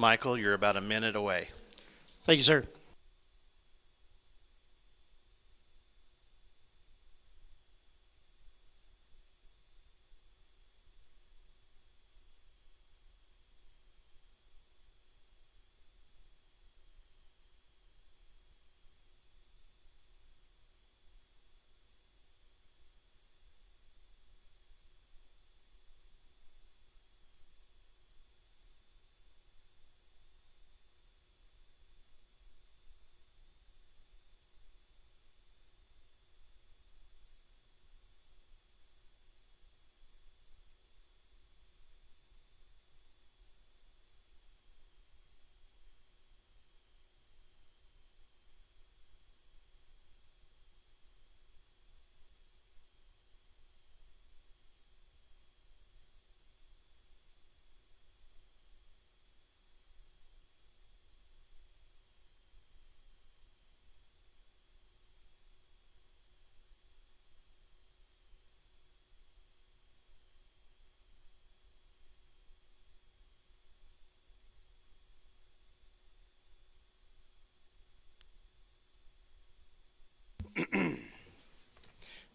Michael, you're about a minute away. Thank you, sir.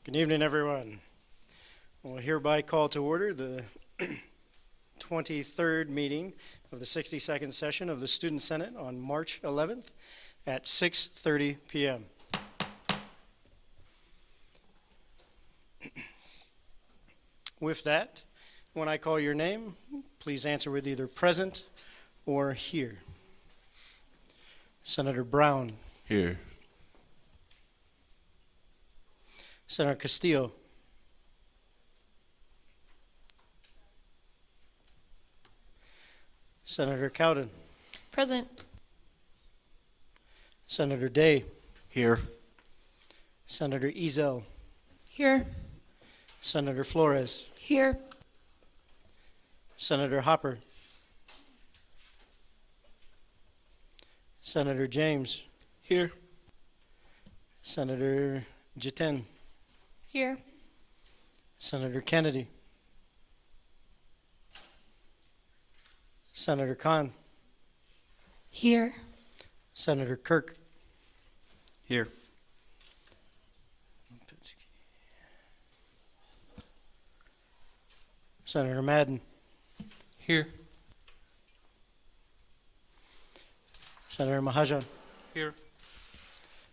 Good evening, everyone. We'll hereby call to order the 23rd meeting of the 62nd session of the Student Senate on March 11th at 6:30 p.m. With that, when I call your name, please answer with either present or here. Senator Brown. Here. Senator Castillo. Senator Cowden. Present. Senator Day. Here. Senator Ezel. Here. Senator Flores. Here. Senator Hopper. Senator James. Here. Senator Jiten. Here. Senator Kennedy. Senator Khan. Here. Senator Kirk. Here. Senator Madden. Here. Senator Mahajan. Here.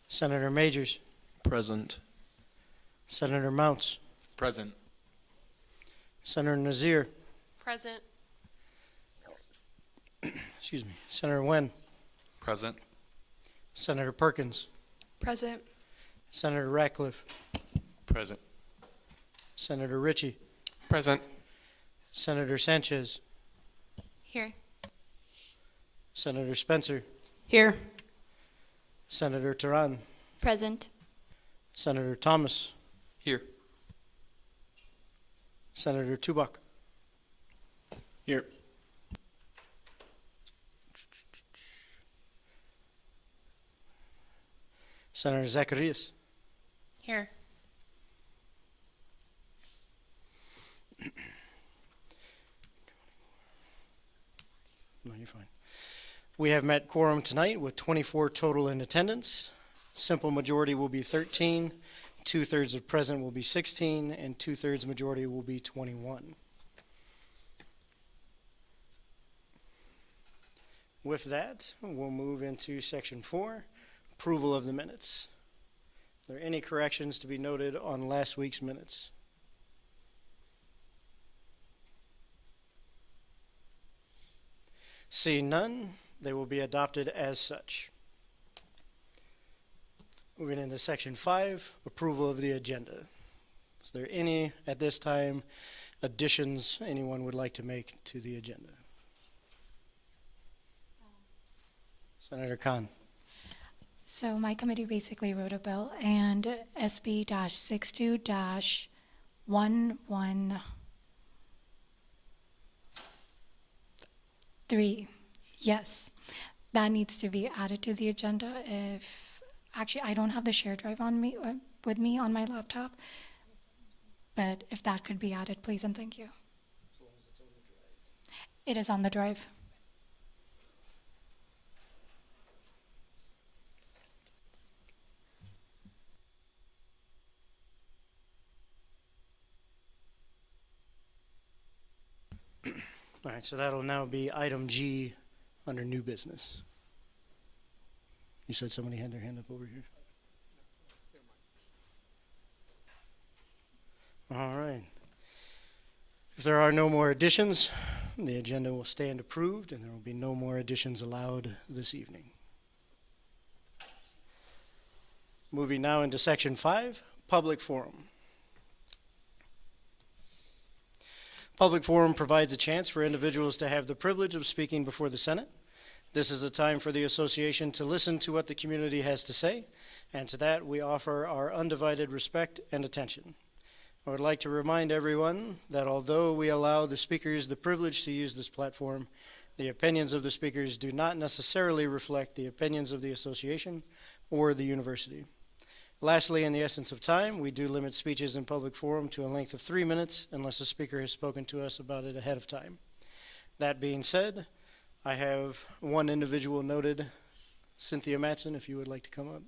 Senator Majors. Present. Senator Mounts. Present. Senator Nazir. Present. Excuse me. Senator Nguyen. Present. Senator Perkins. Present. Senator Ratcliffe. Present. Senator Ritchie. Present. Senator Sanchez. Here. Senator Spencer. Here. Senator Taran. Present. Senator Thomas. Here. Senator Tubak. Here. Senator Zacharias. Here. No, you're fine. We have met quorum tonight with 24 total in attendance. Simple majority will be 13. 2/3 of present will be 16, and 2/3 majority will be 21. With that, we'll move into section 4, approval of the minutes. Are there any corrections to be noted on last week's minutes? Seeing none, they will be adopted as such. Moving into section 5, approval of the agenda. Is there any, at this time, additions anyone would like to make to the agenda? Senator Khan. So my committee basically wrote a bill, and SB-62-113, yes, that needs to be added to the agenda. Actually, I don't have the share drive on me with me on my laptop, but if that could be added, please and thank you. As long as it's on the drive. It is on the drive. All right, so that'll now be item G under new business. You said somebody had their hand up over here. All right. If there are no more additions, the agenda will stand approved, and there will be no more additions allowed this evening. Moving now into section 5, public forum. Public forum provides a chance for individuals to have the privilege of speaking before the Senate. This is a time for the association to listen to what the community has to say, and to that we offer our undivided respect and attention. I would like to remind everyone that although we allow the speakers the privilege to use this platform, the opinions of the speakers do not necessarily reflect the opinions of the association or the university. Lastly, in the essence of time, we do limit speeches in public forum to a length of 3 minutes unless a speaker has spoken to us about it ahead of time. That being said, I have one individual noted, Cynthia Matson, if you would like to come up.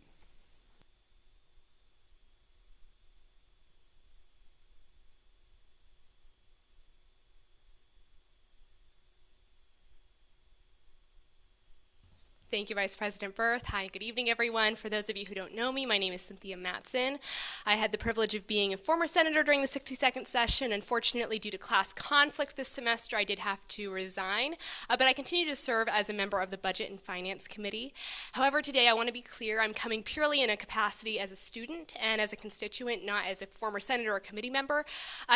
Thank you, Vice President Berth. Hi, good evening, everyone. For those of you who don't know me, my name is Cynthia Matson. I had the privilege of being a former senator during the 62nd session. Unfortunately, due to class conflict this semester, I did have to resign, but I continue to serve as a member of the Budget and Finance Committee. However, today I want to be clear, I'm coming purely in a capacity as a student and as a constituent, not as a former senator or committee member,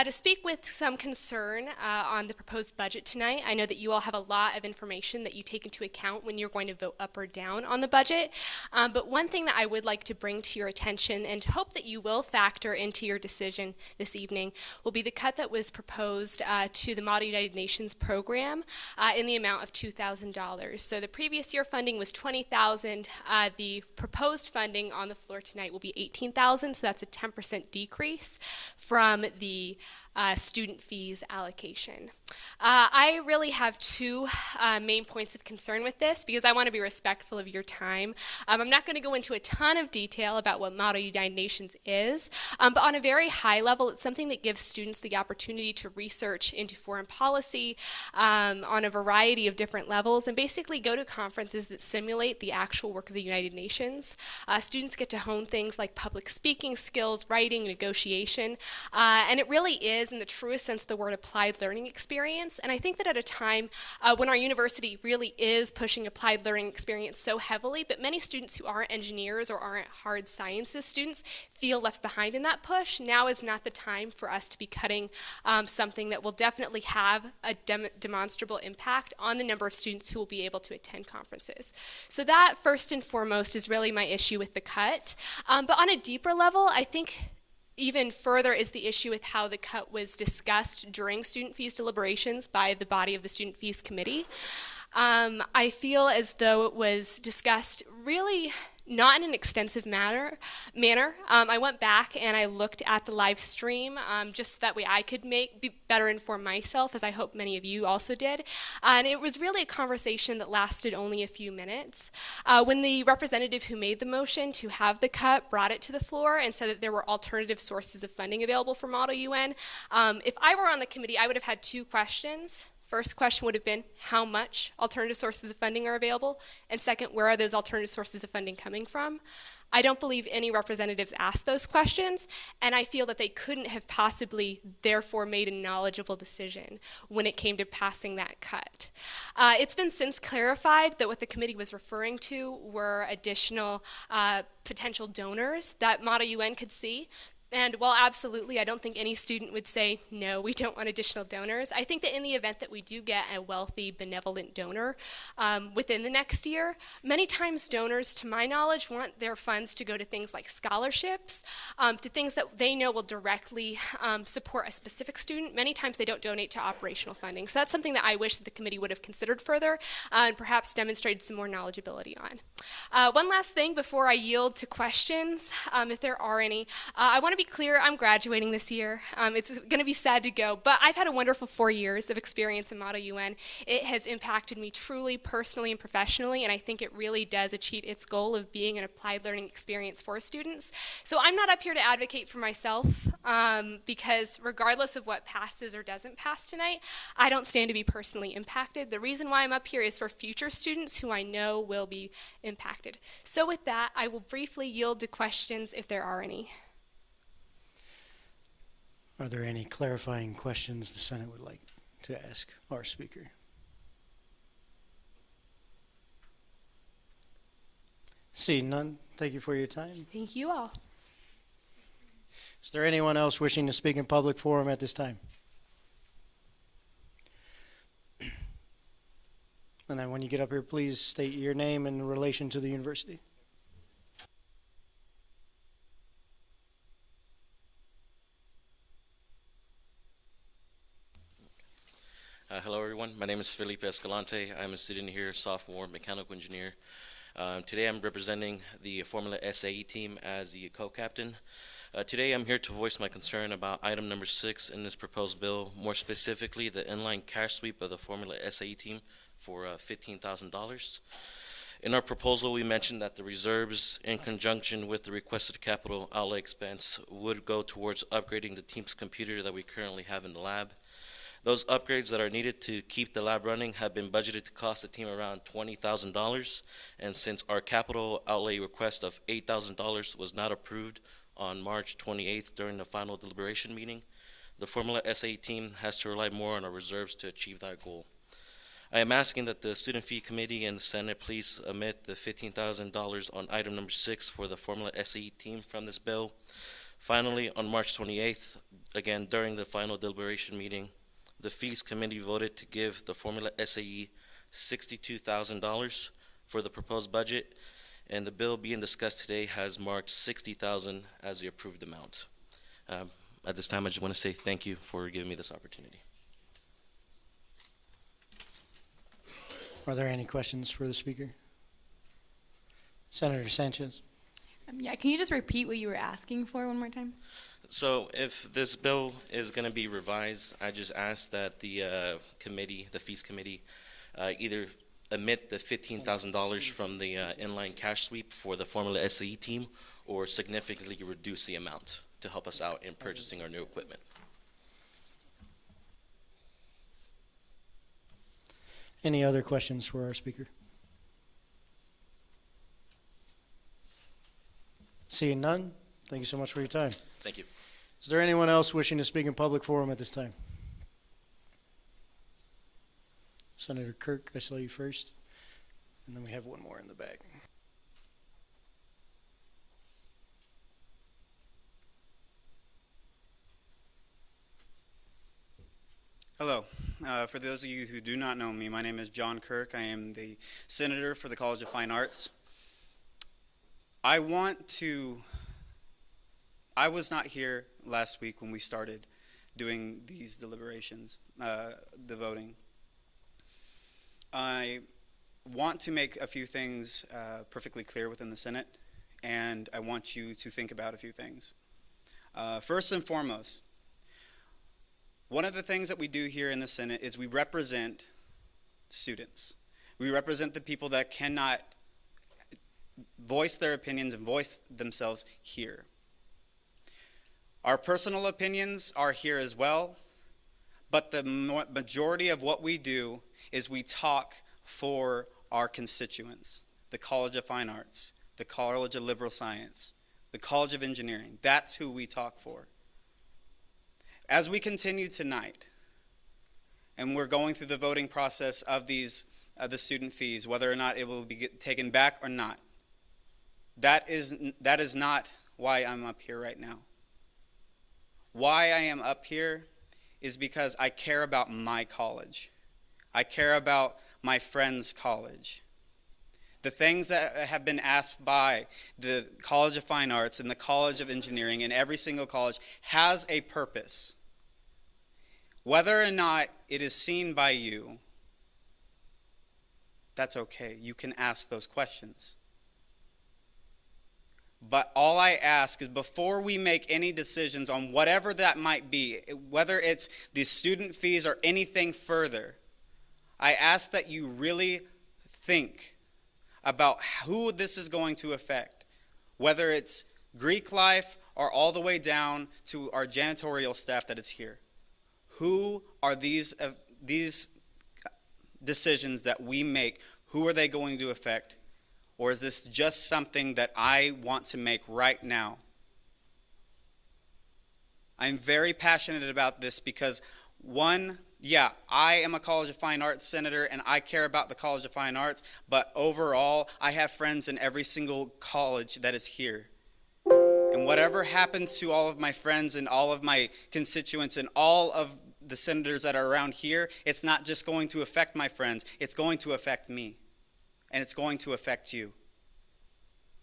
to speak with some concern on the proposed budget tonight. I know that you all have a lot of information that you take into account when you're going to vote up or down on the budget, but one thing that I would like to bring to your attention and hope that you will factor into your decision this evening will be the cut that was proposed to the Model United Nations program in the amount of $2,000. So the previous year funding was $20,000. The proposed funding on the floor tonight will be $18,000, so that's a 10% decrease from the student fees allocation. I really have two main points of concern with this because I want to be respectful of your time. I'm not going to go into a ton of detail about what Model United Nations is, but on a very high level, it's something that gives students the opportunity to research into foreign policy on a variety of different levels and basically go to conferences that simulate the actual work of the United Nations. Students get to hone things like public speaking skills, writing, negotiation, and it really is, in the truest sense of the word, applied learning experience. And I think that at a time when our university really is pushing applied learning experience so heavily, but many students who aren't engineers or aren't hard sciences students feel left behind in that push, now is not the time for us to be cutting something that will definitely have a demonstrable impact on the number of students who will be able to attend conferences. So that, first and foremost, is really my issue with the cut. But on a deeper level, I think even further is the issue with how the cut was discussed during student fees deliberations by the body of the Student Fees Committee. I feel as though it was discussed really not in an extensive manner. I went back and I looked at the live stream just so that way I could be better informed myself, as I hope many of you also did. And it was really a conversation that lasted only a few minutes. When the representative who made the motion to have the cut brought it to the floor and said that there were alternative sources of funding available for Model UN, if I were on the committee, I would have had two questions. First question would have been, how much alternative sources of funding are available? And second, where are those alternative sources of funding coming from? I don't believe any representatives asked those questions, and I feel that they couldn't have possibly therefore made a knowledgeable decision when it came to passing that cut. It's been since clarified that what the committee was referring to were additional potential donors that Model UN could see. And while absolutely, I don't think any student would say, no, we don't want additional donors. I think that in the event that we do get a wealthy, benevolent donor within the next year, many times donors, to my knowledge, want their funds to go to things like scholarships, to things that they know will directly support a specific student. Many times they don't donate to operational funding. So that's something that I wish that the committee would have considered further and perhaps demonstrated some more knowledgeability on. One last thing before I yield to questions, if there are any. I want to be clear, I'm graduating this year. It's going to be sad to go, but I've had a wonderful 4 years of experience in Model UN. It has impacted me truly, personally, and professionally, and I think it really does achieve its goal of being an applied learning experience for students. So I'm not up here to advocate for myself. because regardless of what passes or doesn't pass tonight, I don't stand to be personally impacted. The reason why I'm up here is for future students who I know will be impacted. So with that, I will briefly yield to questions if there are any. Are there any clarifying questions the Senate would like to ask our speaker? Seeing none, thank you for your time. Thank you all. Is there anyone else wishing to speak in public forum at this time? And then when you get up here, please state your name in relation to the university. Hello, everyone. My name is Philippe Escalante. I'm a student here, sophomore, mechanical engineer. Today I'm representing the Formula SAE team as the co-captain. Today I'm here to voice my concern about item number 6 in this proposed bill, more specifically the inline cash sweep of the Formula SAE team for $15,000. In our proposal, we mentioned that the reserves, in conjunction with the requested capital outlay expense, would go towards upgrading the team's computer that we currently have in the lab. Those upgrades that are needed to keep the lab running have been budgeted to cost the team around $20,000, and since our capital outlay request of $8,000 was not approved on March 28th during the final deliberation meeting, the Formula SAE team has to rely more on our reserves to achieve that goal. I am asking that the Student Fee Committee and the Senate please omit the $15,000 on item number 6 for the Formula SAE team from this bill. Finally, on March 28th, again during the final deliberation meeting, the Fees Committee voted to give the Formula SAE $62,000 for the proposed budget, and the bill being discussed today has marked $60,000 as the approved amount. At this time, I just want to say thank you for giving me this opportunity. Are there any questions for the speaker? Senator Sanchez. Yeah, can you just repeat what you were asking for one more time? So if this bill is going to be revised, I just ask that the committee, the Fees Committee, either omit the $15,000 from the inline cash sweep for the Formula SAE team, or significantly reduce the amount to help us out in purchasing our new equipment. Any other questions for our speaker? Seeing none, thank you so much for your time. Thank you. Is there anyone else wishing to speak in public forum at this time? Senator Kirk, I saw you first, and then we have one more in the back. Hello. For those of you who do not know me, my name is John Kirk. I am the senator for the College of Fine Arts. I was not here last week when we started doing these deliberations, the voting. I want to make a few things perfectly clear within the Senate, and I want you to think about a few things. First and foremost, one of the things that we do here in the Senate is we represent students. We represent the people that cannot voice their opinions and voice themselves here. Our personal opinions are here as well, but the majority of what we do is we talk for our constituents, the College of Fine Arts, the College of Liberal Science, the College of Engineering. That's who we talk for. As we continue tonight, and we're going through the voting process of these the student fees, whether or not it will be taken back or not, that is not why I'm up here right now. Why I am up here is because I care about my college. I care about my friend's college. The things that have been asked by the College of Fine Arts and the College of Engineering, and every single college has a purpose. Whether or not it is seen by you, that's okay. You can ask those questions. But all I ask is, before we make any decisions on whatever that might be, whether it's the student fees or anything further, I ask that you really think about who this is going to affect, whether it's Greek life or all the way down to our janitorial staff that is here. Who are these decisions that we make, who are they going to affect? Or is this just something that I want to make right now? I'm very passionate about this because, one, yeah, I am a College of Fine Arts senator and I care about the College of Fine Arts, but overall, I have friends in every single college that is here. And whatever happens to all of my friends and all of my constituents and all of the senators that are around here, it's not just going to affect my friends, it's going to affect me. And it's going to affect you.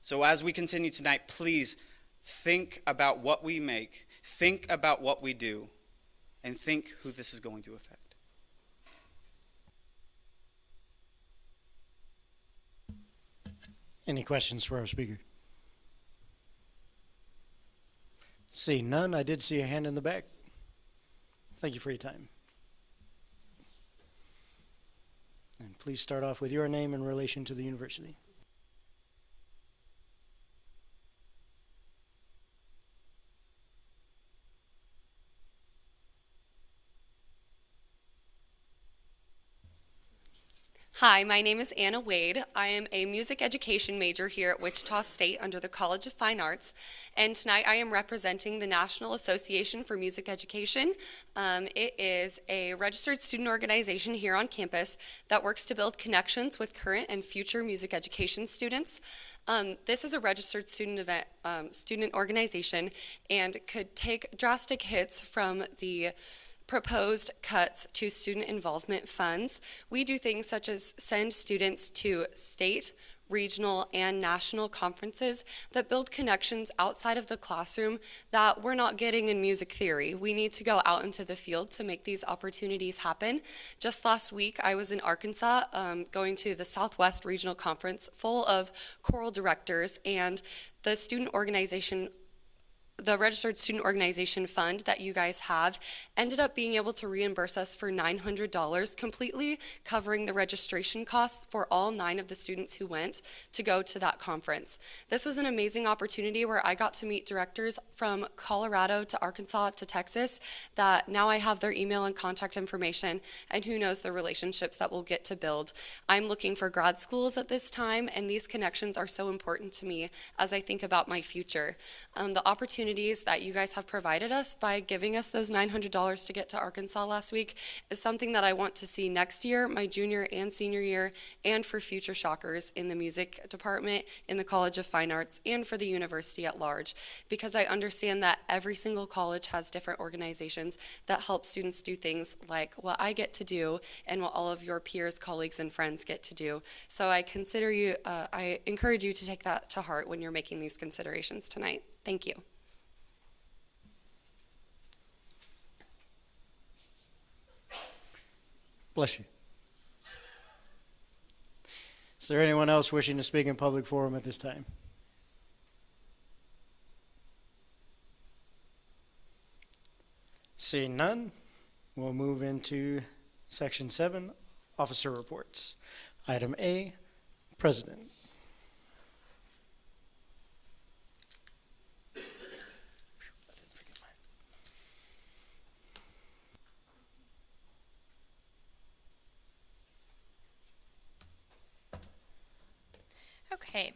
So as we continue tonight, please think about what we make, think about what we do, and think who this is going to affect. Any questions for our speaker? See none. I did see a hand in the back. Thank you for your time. And please start off with your name in relation to the university. Hi, my name is Anna Wade. I am a music education major here at Wichita State under the College of Fine Arts, and tonight I am representing the National Association for Music Education. It is a registered student organization here on campus that works to build connections with current and future music education students. This is a registered student organization and could take drastic hits from the proposed cuts to student involvement funds. We do things such as send students to state, regional, and national conferences that build connections outside of the classroom that we're not getting in music theory. We need to go out into the field to make these opportunities happen. Just last week, I was in Arkansas going to the Southwest Regional Conference full of choral directors, and the student organization, the Registered Student Organization Fund that you guys have ended up being able to reimburse us for $900, completely covering the registration costs for all 9 of the students who went to go to that conference. This was an amazing opportunity where I got to meet directors from Colorado to Arkansas to Texas that now I have their email and contact information, and who knows the relationships that we'll get to build. I'm looking for grad schools at this time, and these connections are so important to me as I think about my future. The opportunities that you guys have provided us by giving us those $900 to get to Arkansas last week is something that I want to see next year, my junior and senior year, and for future shockers in the music department, in the College of Fine Arts, and for the university at large, because I understand that every single college has different organizations that help students do things like what I get to do and what all of your peers, colleagues, and friends get to do. So I encourage you to take that to heart when you're making these considerations tonight. Thank you. Bless you. Is there anyone else wishing to speak in public forum at this time? Seeing none, we'll move into Section 7, Officer Reports. Item A, President. Okay.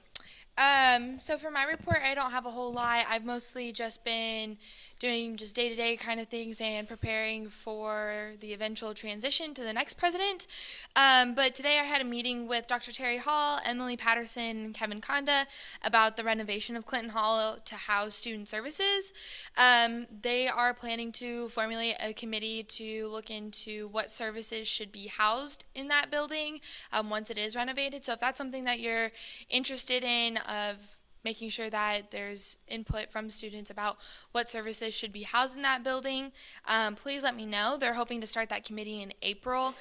So for my report, I don't have a whole lot. I've mostly just been doing just day-to-day kind of things and preparing for the eventual transition to the next president. But today I had a meeting with Dr. Terry Hall, Emily Patterson, and Kevin Conda about the renovation of Clinton Hall to house student services. They are planning to formulate a committee to look into what services should be housed in that building once it is renovated. So if that's something that you're interested in, of making sure that there's input from students about what services should be housed in that building, please let me know. They're hoping to start that committee in April.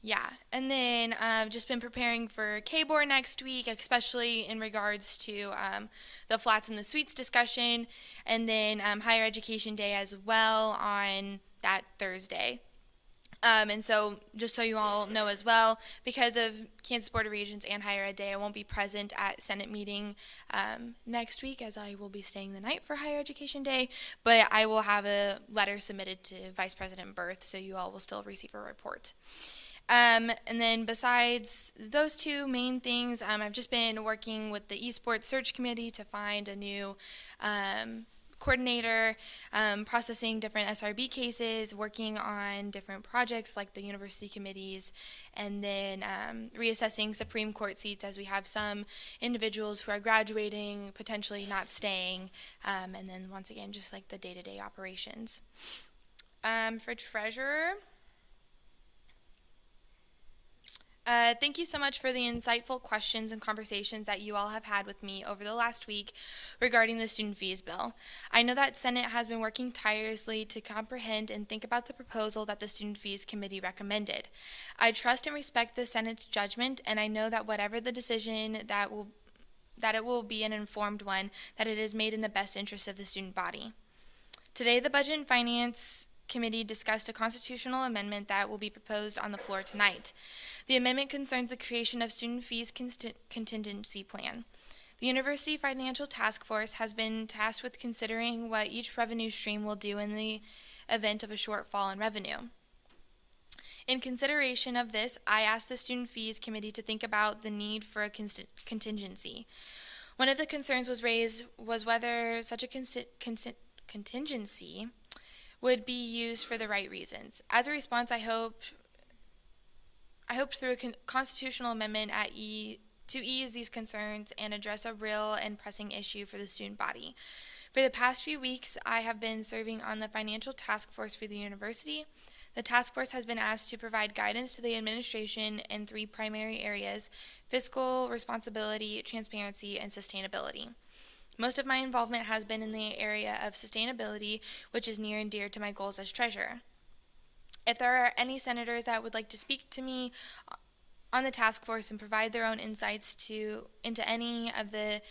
Yeah, and then I've just been preparing for K-Board next week, especially in regards to the flats and the suites discussion, and then Higher Education Day as well on that Thursday. And so, just so you all know as well, because of Kansas Board of Regents and Higher Ed Day, I won't be present at Senate meeting next week, as I will be staying the night for Higher Education Day, but I will have a letter submitted to Vice President Berth, so you all will still receive a report. And then besides those two main things, I've just been working with the esports search committee to find a new coordinator, processing different SRB cases, working on different projects like the university committees, and then reassessing Supreme Court seats as we have some individuals who are graduating, potentially not staying, and then once again, just like the day-to-day operations. For treasurer, thank you so much for the insightful questions and conversations that you all have had with me over the last week regarding the student fees bill. I know that Senate has been working tirelessly to comprehend and think about the proposal that the Student Fees Committee recommended. I trust and respect the Senate's judgment, and I know that whatever the decision that it will be an informed one, that it is made in the best interest of the student body. Today, the Budget and Finance Committee discussed a constitutional amendment that will be proposed on the floor tonight. The amendment concerns the creation of student fees contingency plan. The University Financial Task Force has been tasked with considering what each revenue stream will do in the event of a shortfall in revenue. In consideration of this, I asked the Student Fees Committee to think about the need for a contingency. One of the concerns was raised was whether such a contingency would be used for the right reasons. As a response, I hoped through a constitutional amendment to ease these concerns and address a real and pressing issue for the student body. For the past few weeks, I have been serving on the financial task force for the university. The task force has been asked to provide guidance to the administration in three primary areas: fiscal responsibility, transparency, and sustainability. Most of my involvement has been in the area of sustainability, which is near and dear to my goals as treasurer. If there are any senators that would like to speak to me on the task force and provide their own insights into any of the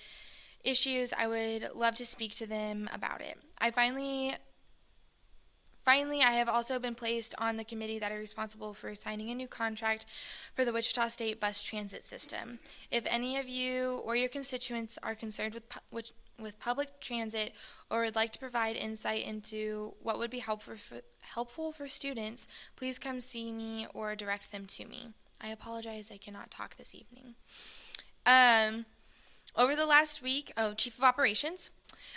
issues, I would love to speak to them about it. Finally, I have also been placed on the committee that are responsible for signing a new contract for the Wichita State bus transit system. If any of you or your constituents are concerned with public transit or would like to provide insight into what would be helpful for students, please come see me or direct them to me. I apologize I cannot talk this evening. Chief of Operations.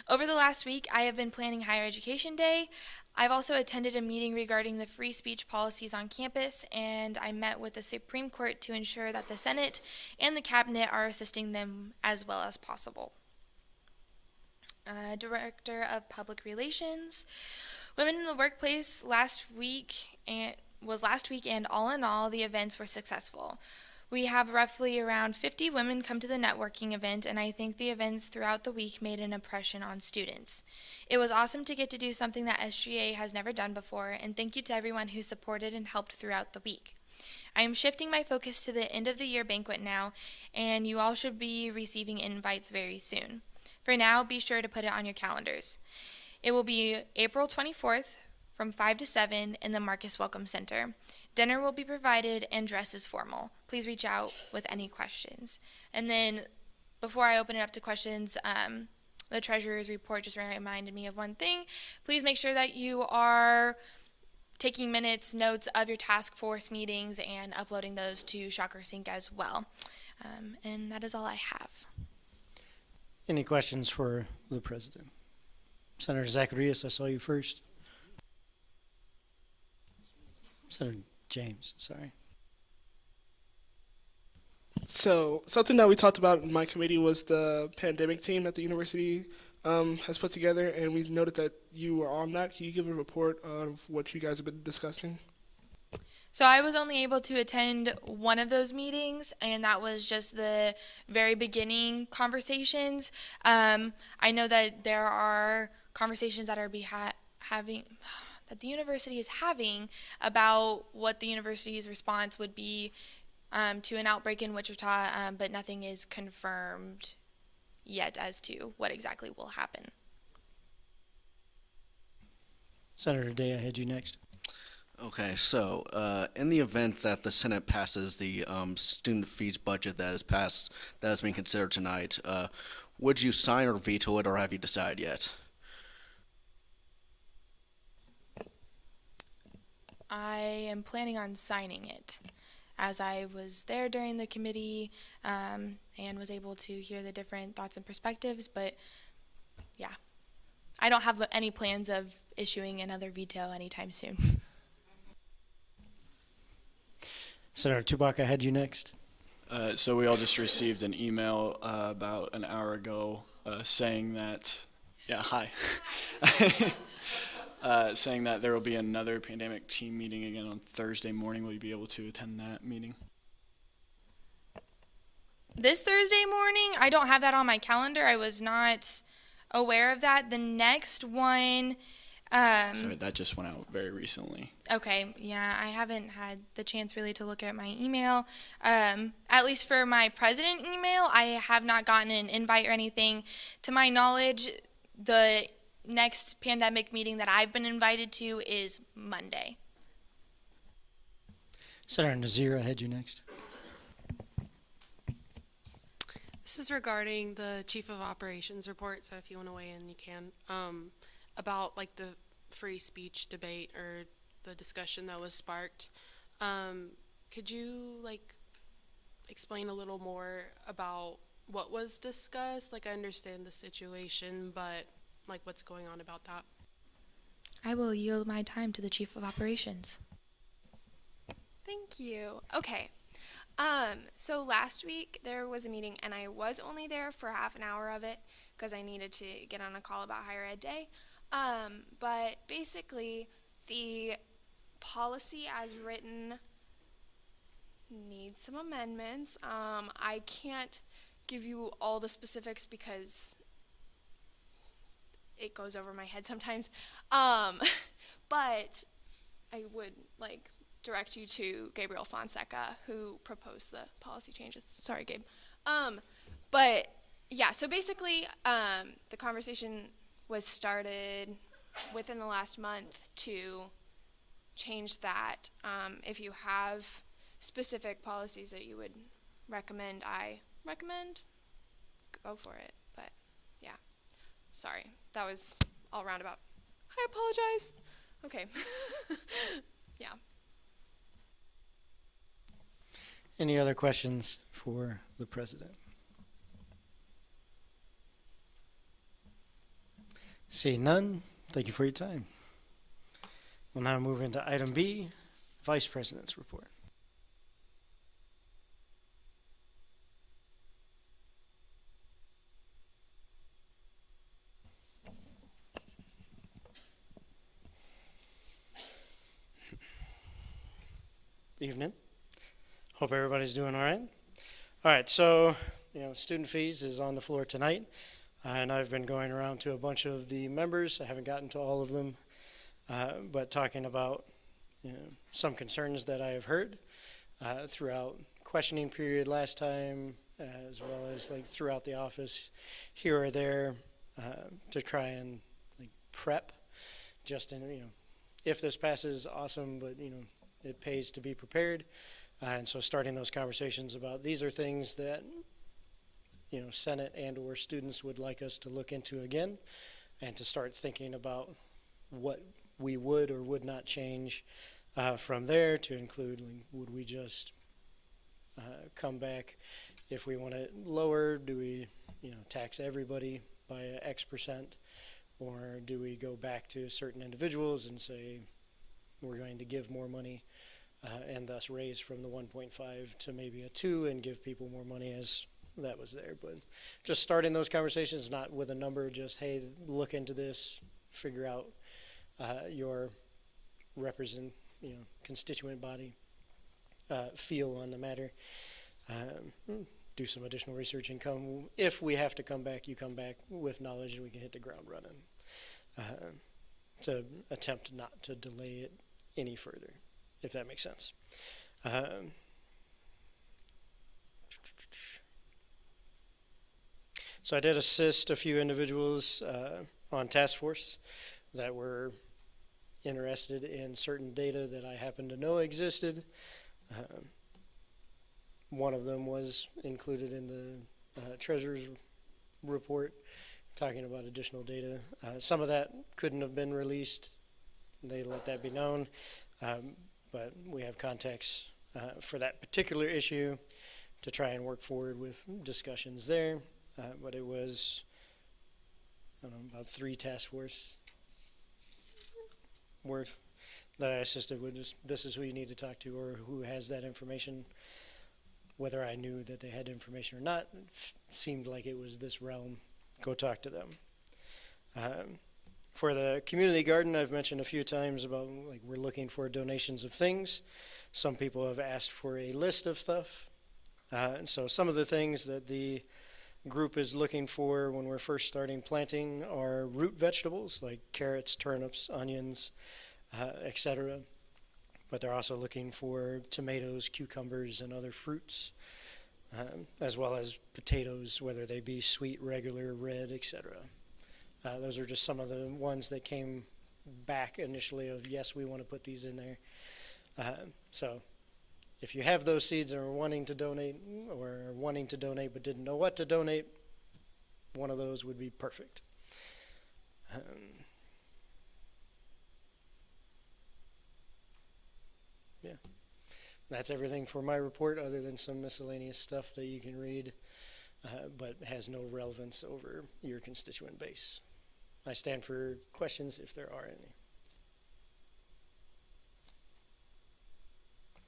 Over the last week, I have been planning Higher Education Day. I've also attended a meeting regarding the free speech policies on campus, and I met with the Supreme Court to ensure that the Senate and the Cabinet are assisting them as well as possible. Director of Public Relations. Women in the Workplace was last week, and all in all, the events were successful. We have roughly around 50 women come to the networking event, and I think the events throughout the week made an impression on students. It was awesome to get to do something that SGA has never done before, and thank you to everyone who supported and helped throughout the week. I am shifting my focus to the end of the year banquet now, and you all should be receiving invites very soon. For now, be sure to put it on your calendars. It will be April 24th from 5 to 7 in the Marcus Welcome Center. Dinner will be provided and dress is formal. Please reach out with any questions. And then before I open it up to questions, the treasurer's report just reminded me of one thing. Please make sure that you are taking notes of your task force meetings and uploading those to Shocker Sync as well. And that is all I have. Any questions for the president? Senator Zacharias, I saw you first. Senator James, sorry. So something that we talked about in my committee was the pandemic team that the university has put together, and we noted that you were on that. Can you give a report of what you guys have been discussing? So I was only able to attend one of those meetings, and that was just the very beginning conversations. I know that there are conversations that are that the university is having about what the university's response would be to an outbreak in Wichita, but nothing is confirmed yet as to what exactly will happen. Senator Day, I had you next. Okay, so in the event that the Senate passes the student fees budget that is passed, that is being considered tonight, would you sign or veto it, or have you decided yet? I am planning on signing it, as I was there during the committee and was able to hear the different thoughts and perspectives, but yeah, I don't have any plans of issuing another veto anytime soon. Senator Tubak, I had you next. So we all just received an email about an hour ago saying that, yeah, hi. Saying that there will be another pandemic team meeting again on Thursday morning. Will you be able to attend that meeting? This Thursday morning, I don't have that on my calendar. I was not aware of that. The next one, Sorry, that just went out very recently. okay, yeah, I haven't had the chance really to look at my email. At least for my president email, I have not gotten an invite or anything. To my knowledge, the next pandemic meeting that I've been invited to is Monday. Senator Nazir, I had you next. This is regarding the Chief of Operations report, so if you want to weigh in, you can. About like the free speech debate or the discussion that was sparked. Could you like explain a little more about what was discussed? Like I understand the situation, but like what's going on about that? I will yield my time to the Chief of Operations. Thank you. Okay. So last week there was a meeting and I was only there for half an hour of it because I needed to get on a call about Higher Ed Day. But basically the policy as written needs some amendments. I can't give you all the specifics because it goes over my head sometimes. But I would like direct you to Gabriel Fonseca, who proposed the policy changes. Sorry, Gabe. But yeah, so basically, the conversation was started within the last month to change that. If you have specific policies that you would recommend, I recommend, go for it. But yeah, sorry, that was all roundabout. I apologize. Okay. Yeah. Any other questions for the president? Seeing none, thank you for your time. We'll now move into item B, Vice President's report. Evening. Hope everybody's doing all right. All right, so, student fees is on the floor tonight, and I've been going around to a bunch of the members. I haven't gotten to all of them, but talking about some concerns that I have heard throughout questioning period last time, as well as like throughout the office here or there, to try and prep just in, if this passes, awesome, but it pays to be prepared. And so starting those conversations about these are things that, Senate and or students would like us to look into again, and to start thinking about what we would or would not change from there, to include, would we just come back if we want it lower? Do we, tax everybody by X percent? Or do we go back to certain individuals and say we're going to give more money and thus raise from the 1.5 to maybe a 2 and give people more money as that was there? But just starting those conversations, not with a number, just, hey, look into this, figure out your constituent body feel on the matter. Do some additional research and come. If we have to come back, you come back with knowledge and we can hit the ground running to attempt not to delay it any further, if that makes sense. So I did assist a few individuals on task force that were interested in certain data that I happen to know existed. One of them was included in the treasurer's report, talking about additional data. Some of that couldn't have been released. They let that be known. But we have contacts for that particular issue to try and work forward with discussions there. But it was, I don't know, about 3 task force worth that I assisted with. Just, this is who you need to talk to, or who has that information. Whether I knew that they had information or not, seemed like it was this realm. Go talk to them. For the community garden, I've mentioned a few times about, like, we're looking for donations of things. Some people have asked for a list of stuff. And so some of the things that the group is looking for when we're first starting planting are root vegetables like carrots, turnips, onions, etc. But they're also looking for tomatoes, cucumbers, and other fruits, as well as potatoes, whether they be sweet, regular, red, etc. Those are just some of the ones that came back initially of, yes, we want to put these in there. So if you have those seeds and are wanting to donate, or wanting to donate but didn't know what to donate, one of those would be perfect. Yeah, that's everything for my report, other than some miscellaneous stuff that you can read, but has no relevance over your constituent base. I stand for questions if there are any.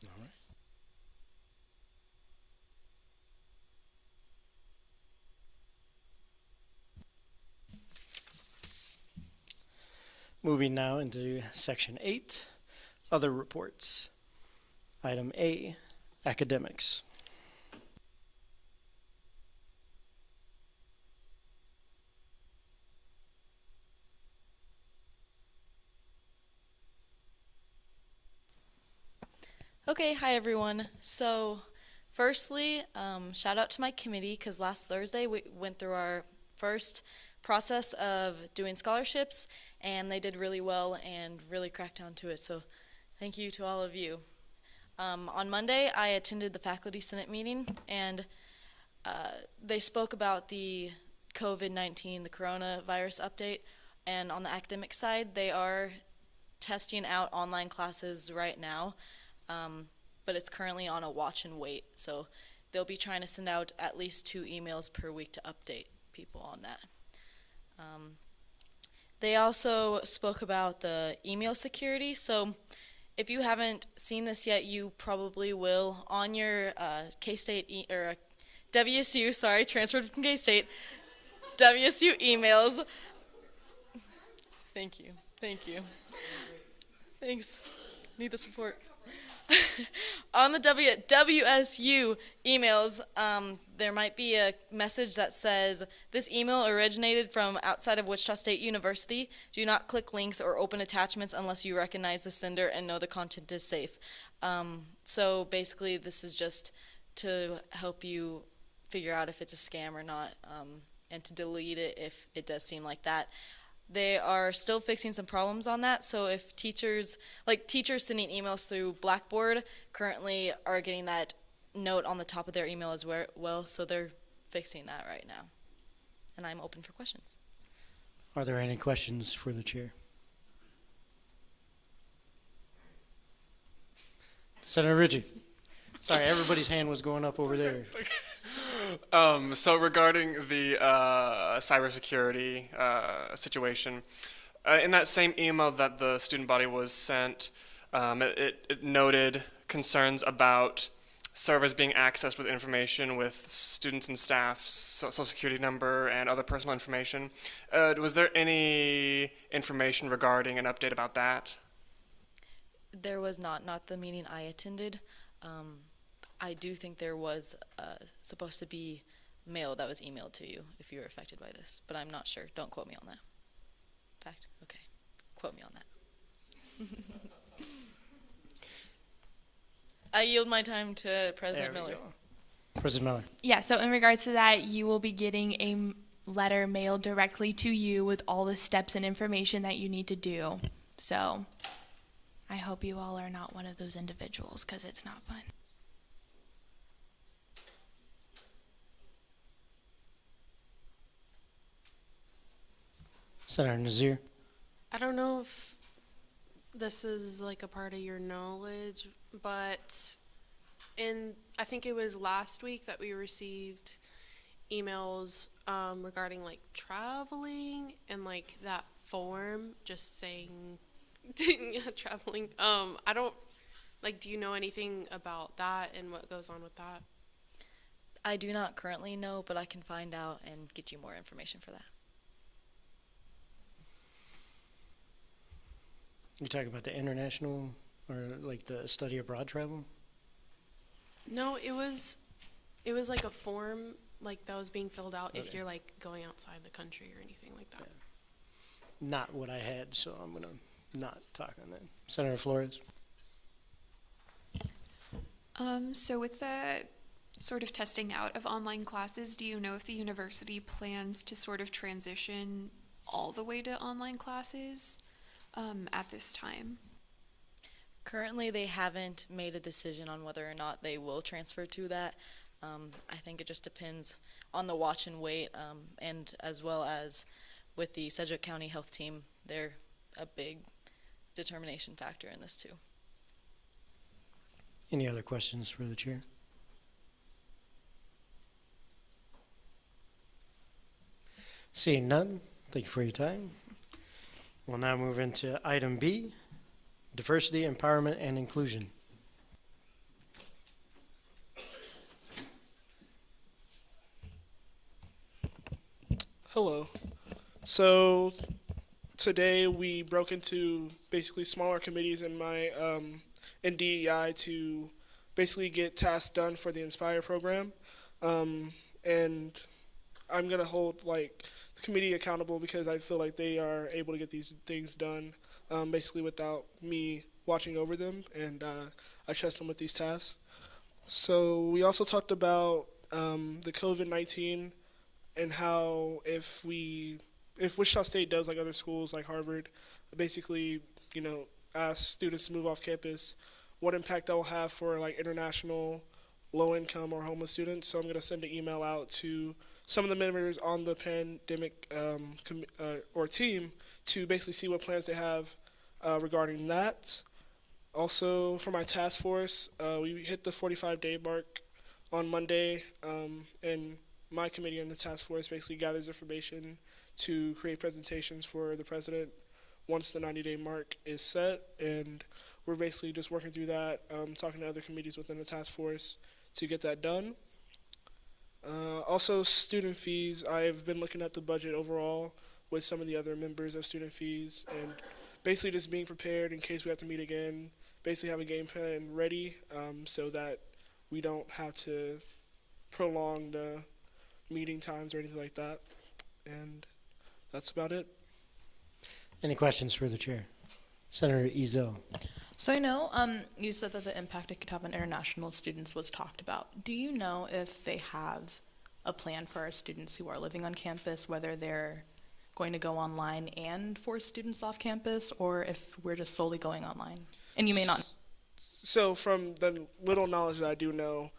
All right. Moving now into Section 8, Other Reports. Item A, Academics. Okay, hi everyone. So, firstly, shout out to my committee, because last Thursday we went through our first process of doing scholarships, and they did really well and really cracked down to it. So, thank you to all of you. On Monday, I attended the Faculty Senate meeting, and they spoke about the COVID-19, the coronavirus update, and on the academic side, they are testing out online classes right now. But it's currently on a watch and wait, so they'll be trying to send out at least 2 emails per week to update people on that. They also spoke about the email security, so if you haven't seen this yet, you probably will. On your K-State, WSU, sorry, transferred from K-State, WSU emails. Thank you, thanks, need the support. On the WSU emails, there might be a message that says, this email originated from outside of Wichita State University. Do not click links or open attachments unless you recognize the sender and know the content is safe. So basically, this is just to help you figure out if it's a scam or not, and to delete it if it does seem like that. They are still fixing some problems on that, so if teachers sending emails through Blackboard currently are getting that note on the top of their email as well, so they're fixing that right now. And I'm open for questions. Are there any questions for the chair? Senator Ritchie. Sorry, everybody's hand was going up over there. So regarding the cybersecurity situation, in that same email that the student body was sent, it noted concerns about servers being accessed with information with students and staff's social security number and other personal information. Was there any information regarding an update about that? There was not the meeting I attended. I do think there was supposed to be mail that was emailed to you if you were affected by this, but I'm not sure. Don't quote me on that. Fact? Okay. Quote me on that. I yield my time to President Miller. President Miller. Yeah, so in regards to that, you will be getting a letter mailed directly to you with all the steps and information that you need to do. So I hope you all are not one of those individuals, because it's not fun. Senator Nazir. I don't know if this is like a part of your knowledge, but I think it was last week that we received emails regarding like traveling and like that form just saying traveling. I don't like, do you know anything about that and what goes on with that? I do not currently know, but I can find out and get you more information for that. You talking about the international or like the study abroad travel? No, it was like a form like that was being filled out if you're like going outside the country or anything like that. Yeah. Not what I had, so I'm gonna not talk on that. Senator Flores. So with the sort of testing out of online classes, do you know if the university plans to sort of transition all the way to online classes at this time? Currently, they haven't made a decision on whether or not they will transfer to that. I think it just depends on the watch and wait, and as well as with the Sedgwick County Health Team, they're a big determination factor in this too. Any other questions for the chair? Seeing none, thank you for your time. We'll now move into item B, diversity, empowerment, and inclusion. Hello. So today we broke into basically smaller committees in my in DEI to basically get tasks done for the Inspire program, and I'm gonna hold like the committee accountable because I feel like they are able to get these things done basically without me watching over them, and I trust them with these tasks. So we also talked about the COVID-19 and how if Wichita State does like other schools like Harvard, basically, ask students to move off campus, what impact that will have for like international low-income or homeless students. So I'm going to send an email out to some of the members on the pandemic or team to basically see what plans they have regarding that. Also, for my task force, we hit the 45-day mark on Monday, and my committee and the task force basically gathers information to create presentations for the president once the 90-day mark is set, and we're basically just working through that, talking to other committees within the task force to get that done. Also, student fees. I've been looking at the budget overall with some of the other members of student fees, and basically just being prepared in case we have to meet again, basically have a game plan ready so that we don't have to prolong the meeting times or anything like that. And that's about it. Any questions for the chair? Senator Ezel. So I know you said that the impact it could have on international students was talked about. Do you know if they have a plan for our students who are living on campus, whether they're going to go online and force students off campus, or if we're just solely going online? And you may not. So from the little knowledge that I do know,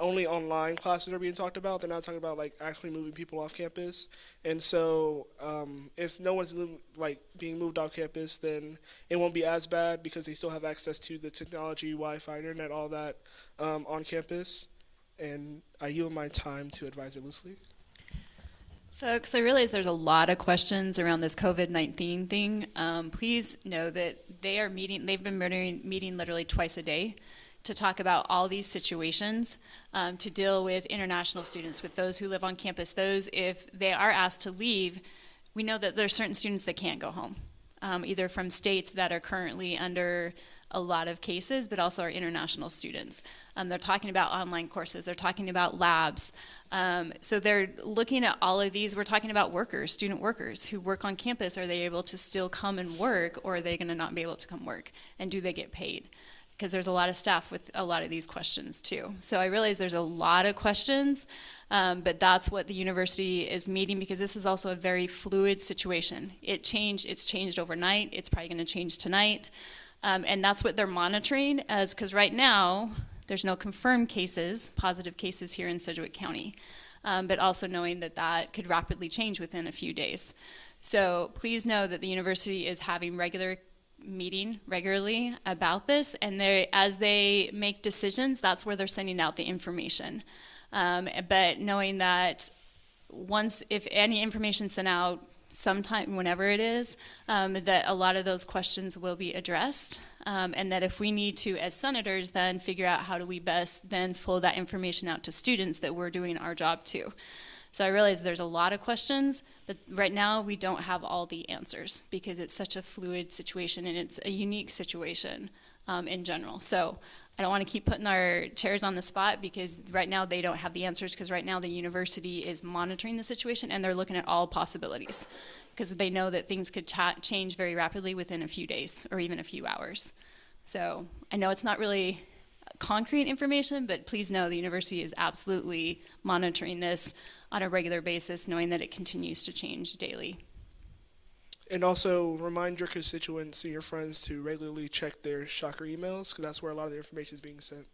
only online classes are being talked about. They're not talking about like actually moving people off campus. And so if no one's being moved off campus, then it won't be as bad because they still have access to the technology, Wi-Fi, internet, all that on campus. And I yield my time to Advisor Loosely. Folks, I realize there's a lot of questions around this COVID-19 thing. Please know that they've been meeting literally twice a day to talk about all these situations, to deal with international students, with those who live on campus. Those, if they are asked to leave, we know that there's certain students that can't go home, either from states that are currently under a lot of cases, but also our international students. They're talking about online courses, they're talking about labs. So they're looking at all of these. We're talking about workers, student workers who work on campus. Are they able to still come and work, or are they gonna not be able to come work? And do they get paid? Because there's a lot of staff with a lot of these questions too. So I realize there's a lot of questions, but that's what the university is meeting, because this is also a very fluid situation. It's changed overnight. It's probably going to change tonight. And that's what they're monitoring, because right now, there's no confirmed cases, positive cases here in Sedgwick County, but also knowing that that could rapidly change within a few days. So please know that the university is having meeting regularly about this, and as they make decisions, that's where they're sending out the information. But knowing that if any information sent out sometime, whenever it is, that a lot of those questions will be addressed, and that if we need to, as senators, then figure out how do we best then flow that information out to students, that we're doing our job too. So I realize there's a lot of questions, but right now we don't have all the answers because it's such a fluid situation and it's a unique situation in general. So I don't want to keep putting our chairs on the spot because right now they don't have the answers, because right now the university is monitoring the situation and they're looking at all possibilities because they know that things could change very rapidly within a few days or even a few hours. So I know it's not really concrete information, but please know the university is absolutely monitoring this on a regular basis, knowing that it continues to change daily. And also remind your constituents and your friends to regularly check their shocker emails, because that's where a lot of the information is being sent.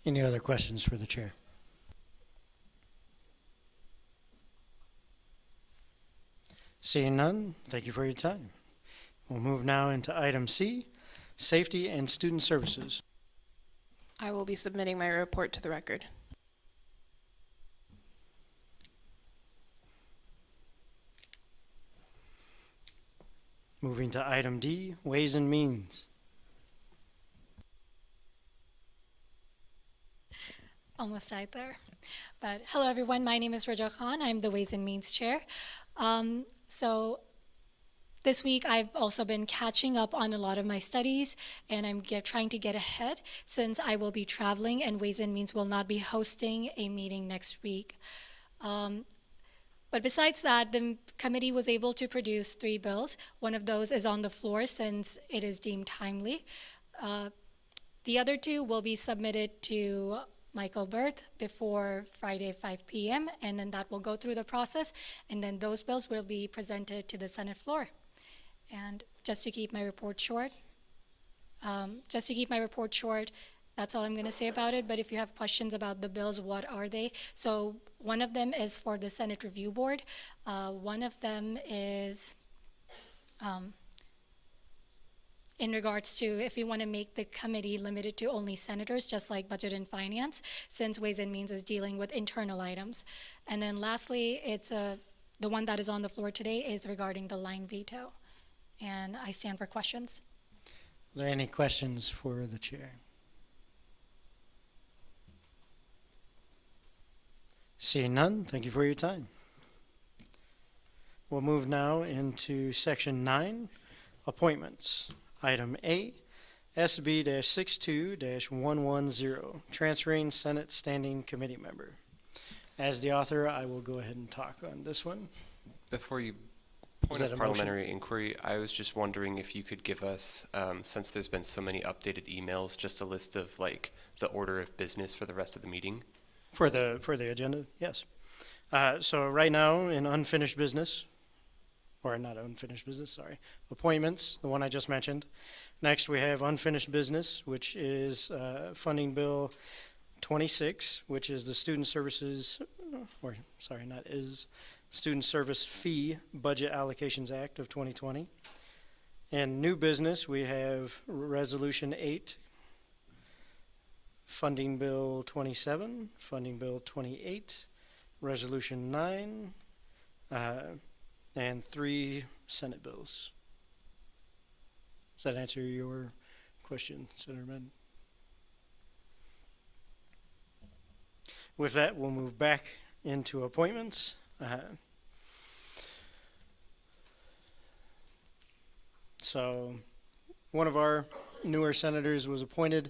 Any other questions for the chair? Seeing none, thank you for your time. We'll move now into item C, Safety and Student Services. I will be submitting my report to the record. Moving to item D, Ways and Means. Almost died there. But hello, everyone. My name is Raja Khan. I'm the Ways and Means Chair. So this week, I've also been catching up on a lot of my studies, and I'm trying to get ahead since I will be traveling, and Ways and Means will not be hosting a meeting next week. But besides that, the committee was able to produce 3 bills. One of those is on the floor since it is deemed timely. The other 2 will be submitted to Michael Berth before Friday 5 p.m., and then that will go through the process, and then those bills will be presented to the Senate floor. And just to keep my report short, that's all I'm going to say about it. But if you have questions about the bills, what are they? So one of them is for the Senate Review Board. One of them is in regards to if we want to make the committee limited to only senators, just like Budget and Finance, since Ways and Means is dealing with internal items. And then lastly, it's the one that is on the floor today is regarding the line veto. And I stand for questions. Are there any questions for the chair? Seeing none, thank you for your time. We'll move now into section 9, appointments. Item A, SB-62-110, transferring Senate Standing Committee member. As the author, I will go ahead and talk on this one. Before you point of parliamentary inquiry, I was just wondering if you could give us, since there's been so many updated emails, just a list of like the order of business for the rest of the meeting. For the agenda, yes. So right now in unfinished business, or not unfinished business, sorry, appointments, the one I just mentioned. Next we have unfinished business, which is funding bill 26, which is the student services, Student Service Fee Budget Allocations Act of 2020. And new business, we have Resolution 8, Funding Bill 27, Funding Bill 28, Resolution 9, and 3 Senate bills. Does that answer your question, Senator Madden? With that, we'll move back into appointments. So one of our newer senators was appointed,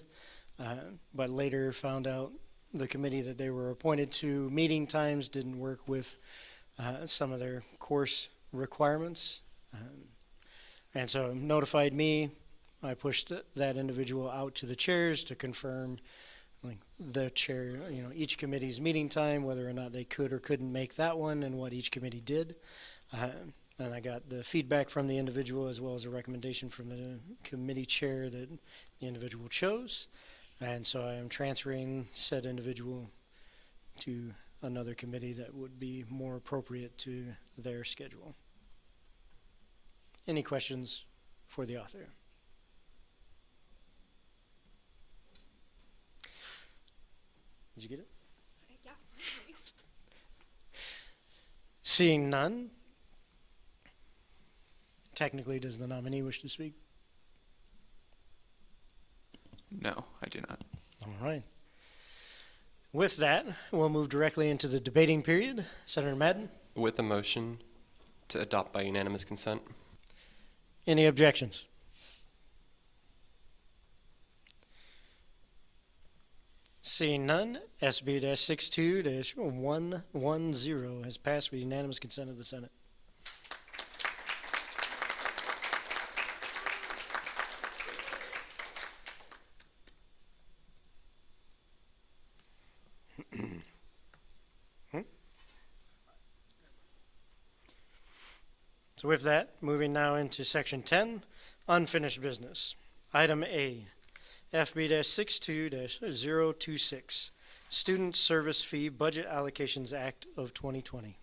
but later found out the committee that they were appointed to meeting times didn't work with some of their course requirements. And so notified me. I pushed that individual out to the chairs to confirm the chair, each committee's meeting time, whether or not they could or couldn't make that one and what each committee did. And I got the feedback from the individual as well as a recommendation from the committee chair that the individual chose. And so I am transferring said individual to another committee that would be more appropriate to their schedule. Any questions for the author? Did you get it? Yeah. Seeing none, technically, does the nominee wish to speak? No, I do not. All right. With that, we'll move directly into the debating period. Senator Madden, With a motion to adopt by unanimous consent. any objections? Seeing none, SB-62-110 has passed with unanimous consent of the Senate. So with that, moving now into Section 10, unfinished business. Item A, FB-62-026, Student Service Fee Budget Allocations Act of 2020.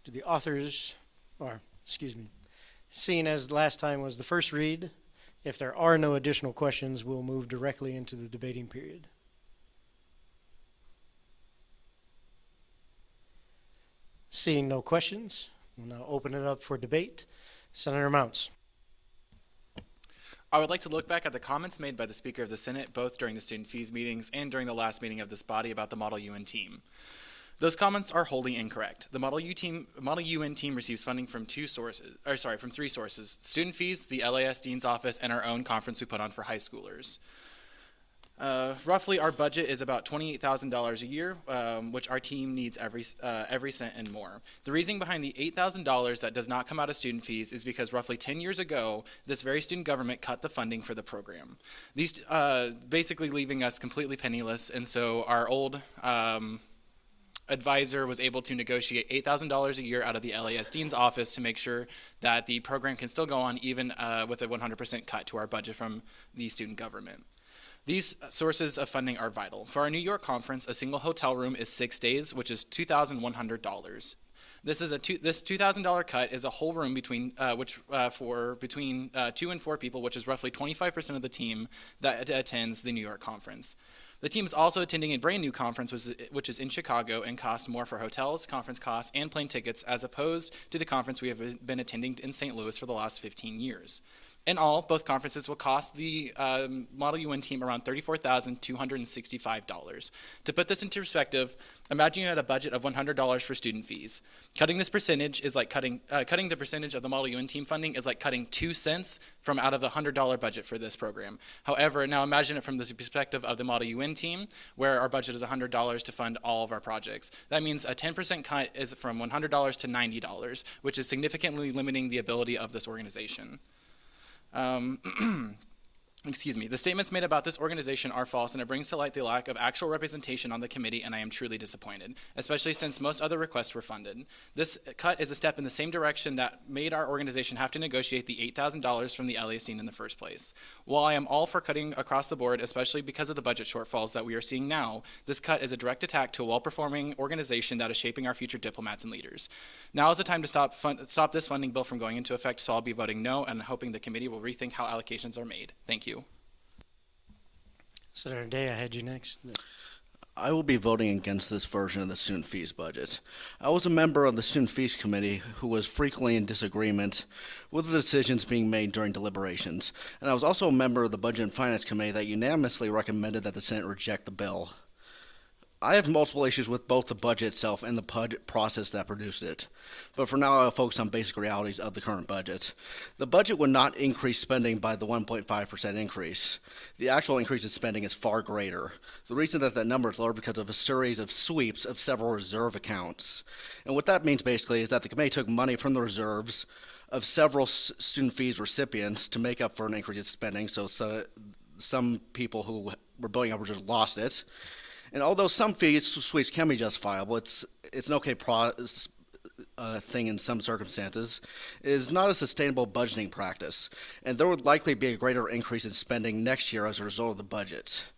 Do the authors, seeing as last time was the first read, if there are no additional questions, we'll move directly into the debating period. Seeing no questions, we'll now open it up for debate. Senator Mounts. I would like to look back at the comments made by the Speaker of the Senate, both during the student fees meetings and during the last meeting of this body about the Model UN team. Those comments are wholly incorrect. The Model UN team receives funding from three sources: student fees, the LAS Dean's Office, and our own conference we put on for high schoolers. Roughly, our budget is about $28,000 a year, which our team needs every cent and more. The reasoning behind the $8,000 that does not come out of student fees is because roughly 10 years ago, this very student government cut the funding for the program. These basically leaving us completely penniless, and so our old advisor was able to negotiate $8,000 a year out of the LAS Dean's Office to make sure that the program can still go on even with a 100% cut to our budget from the student government. These sources of funding are vital. For our New York conference, a single hotel room is 6 days, which is $2,100. This $2,000 cut is a whole room between 2 and 4 people, which is roughly 25% of the team that attends the New York conference. The team is also attending a brand new conference, which is in Chicago, and costs more for hotels, conference costs, and plane tickets, as opposed to the conference we have been attending in St. Louis for the last 15 years. In all, both conferences will cost the Model UN team around $34,265. To put this into perspective, imagine you had a budget of $100 for student fees. Cutting this percentage is like cutting the percentage of the Model UN team funding is like cutting 2 cents from out of the $100 budget for this program. However, now imagine it from the perspective of the Model UN team, where our budget is $100 to fund all of our projects. That means a 10% cut is from $100 to $90, which is significantly limiting the ability of this organization. The statements made about this organization are false, and it brings to light the lack of actual representation on the committee, and I am truly disappointed, especially since most other requests were funded. This cut is a step in the same direction that made our organization have to negotiate the $8,000 from the LA scene in the first place. While I am all for cutting across the board, especially because of the budget shortfalls that we are seeing now, this cut is a direct attack to a well-performing organization that is shaping our future diplomats and leaders. Now is the time to stop this funding bill from going into effect, so I'll be voting no and hoping the committee will rethink how allocations are made. Thank you. Senator Day, I had you next. I will be voting against this version of the student fees budget. I was a member of the student fees committee who was frequently in disagreement with the decisions being made during deliberations, and I was also a member of the budget and finance committee that unanimously recommended that the Senate reject the bill. I have multiple issues with both the budget itself and the budget process that produced it. But for now, I'll focus on basic realities of the current budget. The budget would not increase spending by the 1.5% increase. The actual increase in spending is far greater. The reason that number is lower is because of a series of sweeps of several reserve accounts. And what that means basically is that the committee took money from the reserves of several student fees recipients to make up for an increase in spending. So some people who were building up just lost it. And although some fees sweeps can be justifiable, it's an okay thing in some circumstances, is not a sustainable budgeting practice, and there would likely be a greater increase in spending next year as a result of the budget.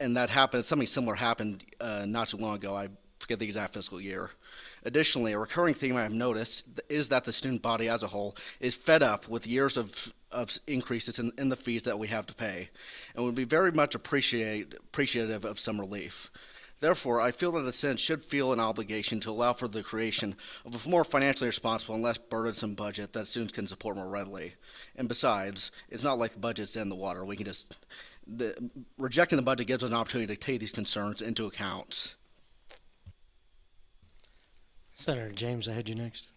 And that happened, something similar happened not too long ago. I forget the exact fiscal year. Additionally, a recurring theme I've noticed is that the student body as a whole is fed up with years of increases in the fees that we have to pay, and would be very much appreciative of some relief. Therefore, I feel that the Senate should feel an obligation to allow for the creation of a more financially responsible and less burdensome budget that students can support more readily. And besides, it's not like the budget's dead in the water. We can just rejecting the budget gives us an opportunity to take these concerns into account. Senator James, I had you next.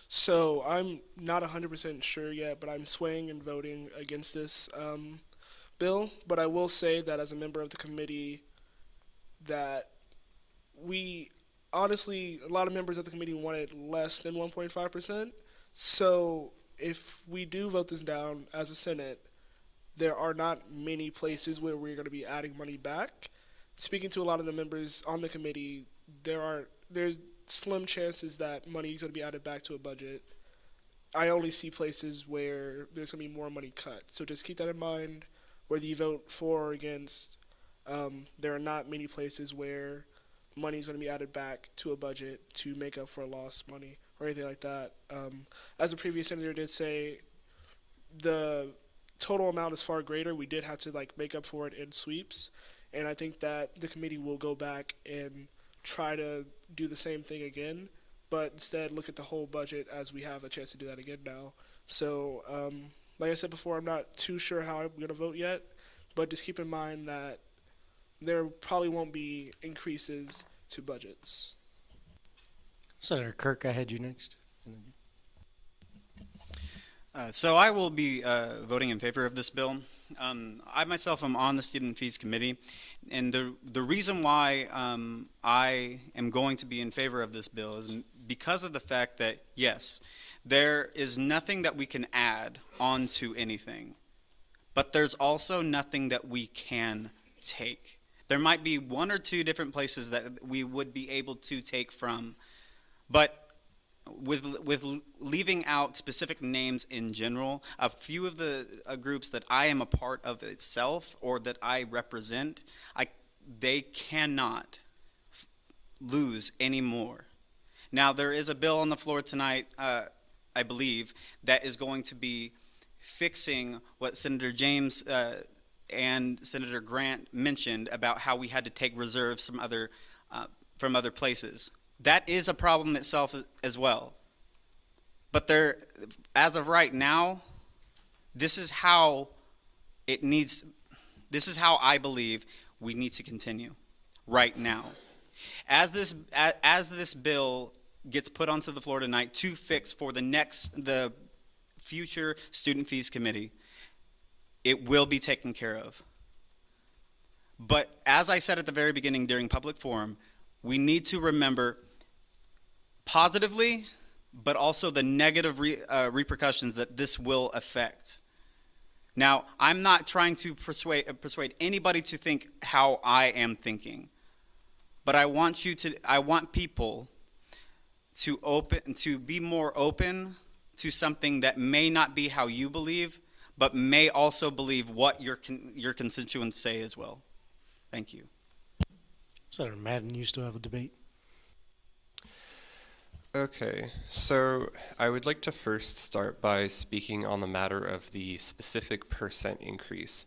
So I'm not 100% sure yet, but I'm swaying and voting against this bill. But I will say that as a member of the committee, that we honestly, a lot of members of the committee wanted less than 1.5%. So if we do vote this down as a Senate, there are not many places where we're going to be adding money back. Speaking to a lot of the members on the committee, there's slim chances that money is going to be added back to a budget. I only see places where there's going to be more money cut. So just keep that in mind. Whether you vote for or against, there are not many places where money is going to be added back to a budget to make up for lost money or anything like that. As the previous senator did say, the total amount is far greater. We did have to make up for it in sweeps, and I think that the committee will go back and try to do the same thing again, but instead look at the whole budget as we have a chance to do that again now. So, like I said before, I'm not too sure how I'm going to vote yet, but just keep in mind that there probably won't be increases to budgets. Senator Kirk, I had you next. So I will be voting in favor of this bill. I myself am on the Student Fees Committee, and the reason why I am going to be in favor of this bill is because of the fact that, yes, there is nothing that we can add onto anything, but there's also nothing that we can take. There might be one or two different places that we would be able to take from, but with leaving out specific names in general, a few of the groups that I am a part of itself or that I represent, they cannot lose any more. Now, there is a bill on the floor tonight, I believe, that is going to be fixing what Senator James and Senator Grant mentioned about how we had to take reserves from other places. That is a problem itself as well. But as of right now, this is how I believe we need to continue right now. As this bill gets put onto the floor tonight to fix for the future Student Fees Committee, it will be taken care of. But as I said at the very beginning during public forum, we need to remember positively, but also the negative repercussions that this will affect. Now, I'm not trying to persuade anybody to think how I am thinking, but I want people to be more open to something that may not be how you believe, but may also believe what your constituents say as well. Thank you. Senator Madden, you still have a debate. Okay, so I would like to first start by speaking on the matter of the specific percent increase.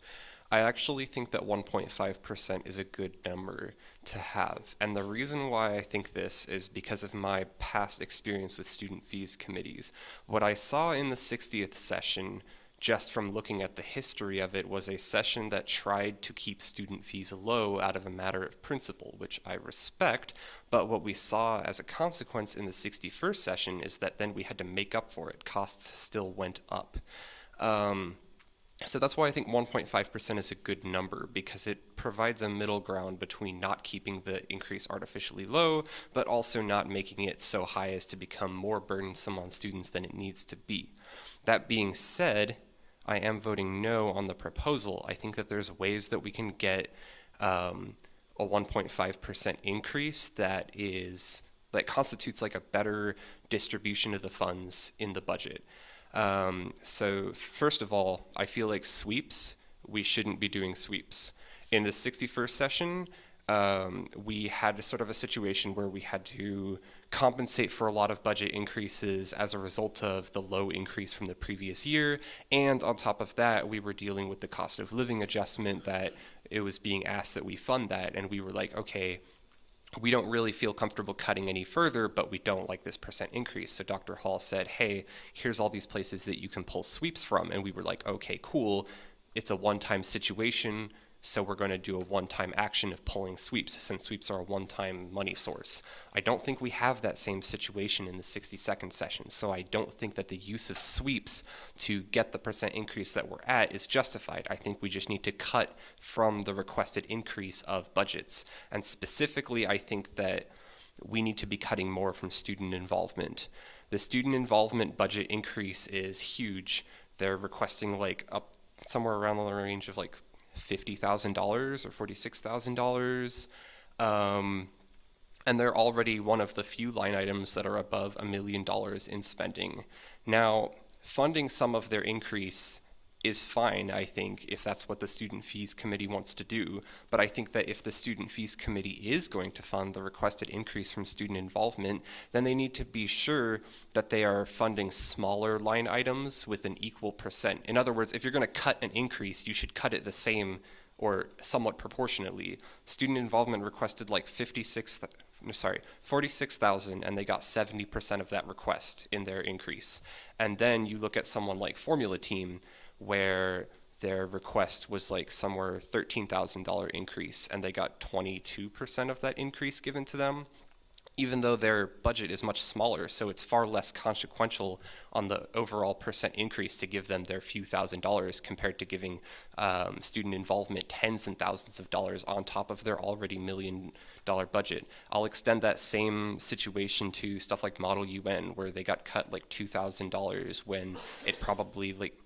I actually think that 1.5% is a good number to have, and the reason why I think this is because of my past experience with student fees committees. What I saw in the 60th session, just from looking at the history of it, was a session that tried to keep student fees low out of a matter of principle, which I respect, but what we saw as a consequence in the 61st session is that then we had to make up for it. Costs still went up. So that's why I think 1.5% is a good number, because it provides a middle ground between not keeping the increase artificially low, but also not making it so high as to become more burdensome on students than it needs to be. That being said, I am voting no on the proposal. I think that there's ways that we can get a 1.5% increase that is that constitutes like a better distribution of the funds in the budget. So first of all, I feel like sweeps, we shouldn't be doing sweeps. In the 61st session, we had sort of a situation where we had to compensate for a lot of budget increases as a result of the low increase from the previous year, and on top of that, we were dealing with the cost of living adjustment that it was being asked that we fund that, and we were like, okay, we don't really feel comfortable cutting any further, but we don't like this percent increase. So Dr. Hall said, hey, here's all these places that you can pull sweeps from, and we were like, okay, cool, it's a one-time situation, so we're going to do a one-time action of pulling sweeps, since sweeps are a one-time money source. I don't think we have that same situation in the 62nd session, so I don't think that the use of sweeps to get the percent increase that we're at is justified. I think we just need to cut from the requested increase of budgets. And specifically, I think that we need to be cutting more from student involvement. The student involvement budget increase is huge. They're requesting like up somewhere around the range of like $50,000 or $46,000, and they're already one of the few line items that are above $1 million in spending. Now, funding some of their increase is fine, I think, if that's what the Student Fees Committee wants to do, but I think that if the Student Fees Committee is going to fund the requested increase from student involvement, then they need to be sure that they are funding smaller line items with an equal percent. In other words, if you're going to cut an increase, you should cut it the same or somewhat proportionately. Student involvement requested like 46,000, and they got 70% of that request in their increase. And then you look at someone like Formula Team, where their request was like somewhere $13,000 increase, and they got 22% of that increase given to them, even though their budget is much smaller, so it's far less consequential on the overall percent increase to give them their few $1,000s compared to giving student involvement tens and thousands of dollars on top of their already $1 million budget. I'll extend that same situation to stuff like Model UN, where they got cut like $2,000 when it probably like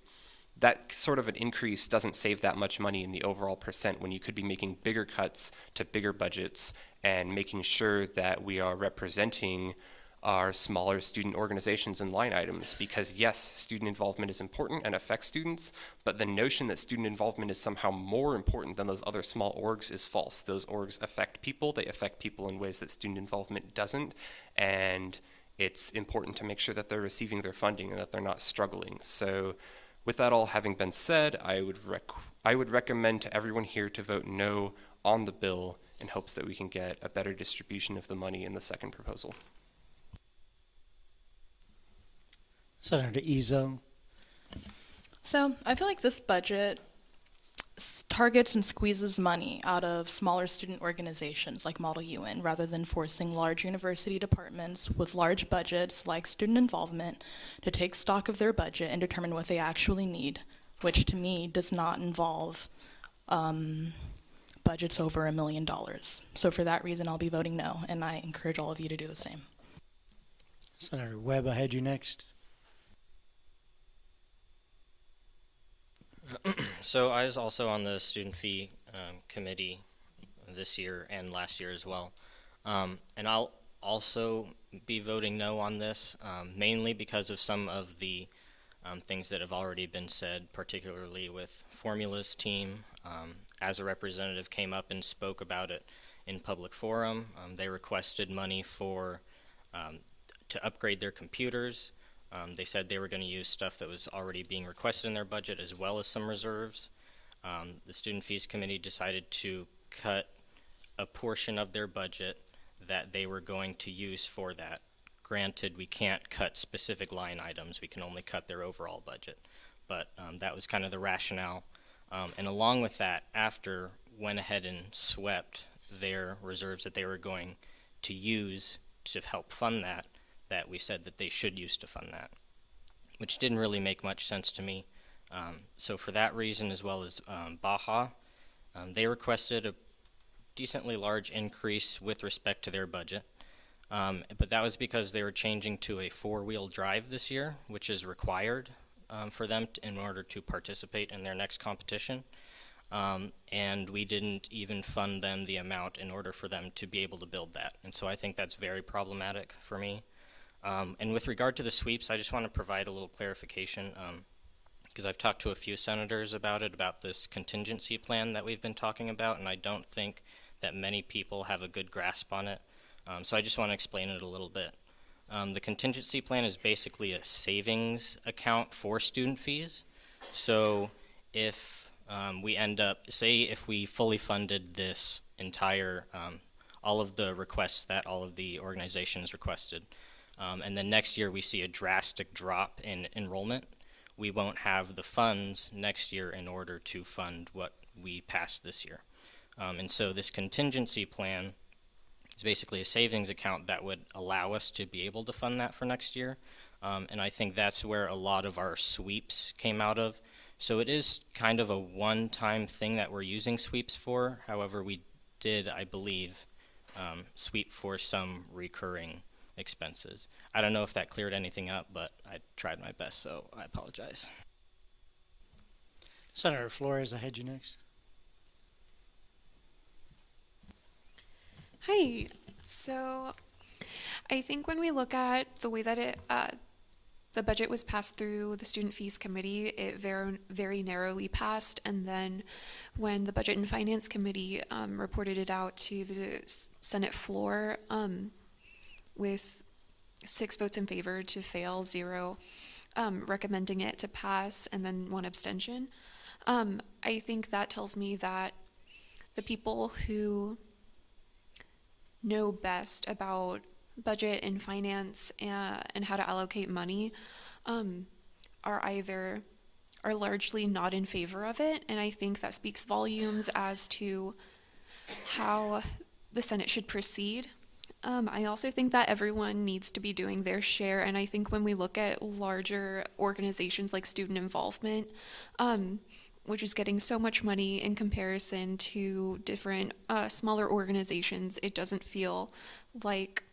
that sort of an increase doesn't save that much money in the overall percent when you could be making bigger cuts to bigger budgets and making sure that we are representing our smaller student organizations and line items. Because yes, student involvement is important and affects students, but the notion that student involvement is somehow more important than those other small orgs is false. Those orgs affect people. They affect people in ways that student involvement doesn't, and it's important to make sure that they're receiving their funding and that they're not struggling. So with that all having been said, I would recommend to everyone here to vote no on the bill in hopes that we can get a better distribution of the money in the second proposal. Senator Izzo. So I feel like this budget targets and squeezes money out of smaller student organizations like Model UN rather than forcing large university departments with large budgets like student involvement to take stock of their budget and determine what they actually need, which to me does not involve budgets over $1 million. So for that reason, I'll be voting no, and I encourage all of you to do the same. Senator Webb, I had you next. So I was also on the student fee committee this year and last year as well. And I'll also be voting no on this, mainly because of some of the things that have already been said, particularly with Formula's team. As a representative came up and spoke about it in public forum, they requested money for to upgrade their computers. They said they were going to use stuff that was already being requested in their budget as well as some reserves. The Student Fees Committee decided to cut a portion of their budget that they were going to use for that. Granted, we can't cut specific line items. We can only cut their overall budget. But that was kind of the rationale. And along with that, after went ahead and swept their reserves that they were going to use to help fund that we said that they should use to fund that, which didn't really make much sense to me. So for that reason, as well as Baja, they requested a decently large increase with respect to their budget. But that was because they were changing to a four-wheel drive this year, which is required for them in order to participate in their next competition. and we didn't even fund them the amount in order for them to be able to build that. And so I think that's very problematic for me. And with regard to the sweeps, I just want to provide a little clarification, because I've talked to a few senators about it, about this contingency plan that we've been talking about, and I don't think that many people have a good grasp on it. So I just want to explain it a little bit. The contingency plan is basically a savings account for student fees. So if we end up, say if we fully funded this entire, all of the requests that all of the organizations requested, and then next year we see a drastic drop in enrollment, we won't have the funds next year in order to fund what we passed this year. And so this contingency plan is basically a savings account that would allow us to be able to fund that for next year. And I think that's where a lot of our sweeps came out of. So it is kind of a one-time thing that we're using sweeps for. However, we did, I believe, sweep for some recurring expenses. I don't know if that cleared anything up, but I tried my best, so I apologize. Senator Flores, I had you next. Hi. So I think when we look at the way that the budget was passed through the Student Fees Committee, it very narrowly passed, and then when the Budget and Finance Committee reported it out to the Senate floor, with 6 votes in favor to fail, 0 recommending it to pass, and then 1 abstention. I think that tells me that the people who know best about budget and finance and how to allocate money are largely not in favor of it, and I think that speaks volumes as to how the Senate should proceed. I also think that everyone needs to be doing their share, and I think when we look at larger organizations like student involvement, which is getting so much money in comparison to different smaller organizations, it doesn't feel like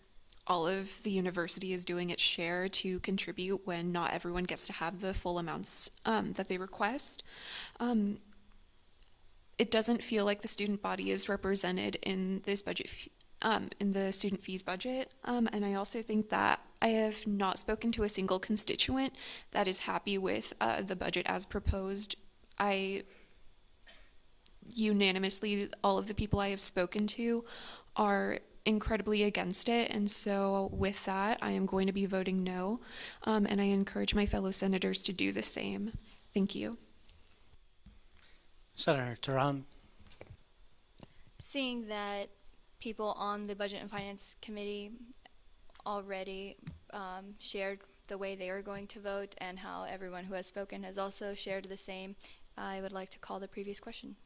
all of the university is doing its share to contribute when not everyone gets to have the full amounts that they request. It doesn't feel like the student body is represented in this budget, in the student fees budget, and I also think that I have not spoken to a single constituent that is happy with the budget as proposed. Unanimously, all of the people I have spoken to are incredibly against it, and so with that, I am going to be voting no, and I encourage my fellow senators to do the same. Thank you. Senator Tehran. Seeing that people on the Budget and Finance Committee already shared the way they are going to vote and how everyone who has spoken has also shared the same, I would like to call the previous question.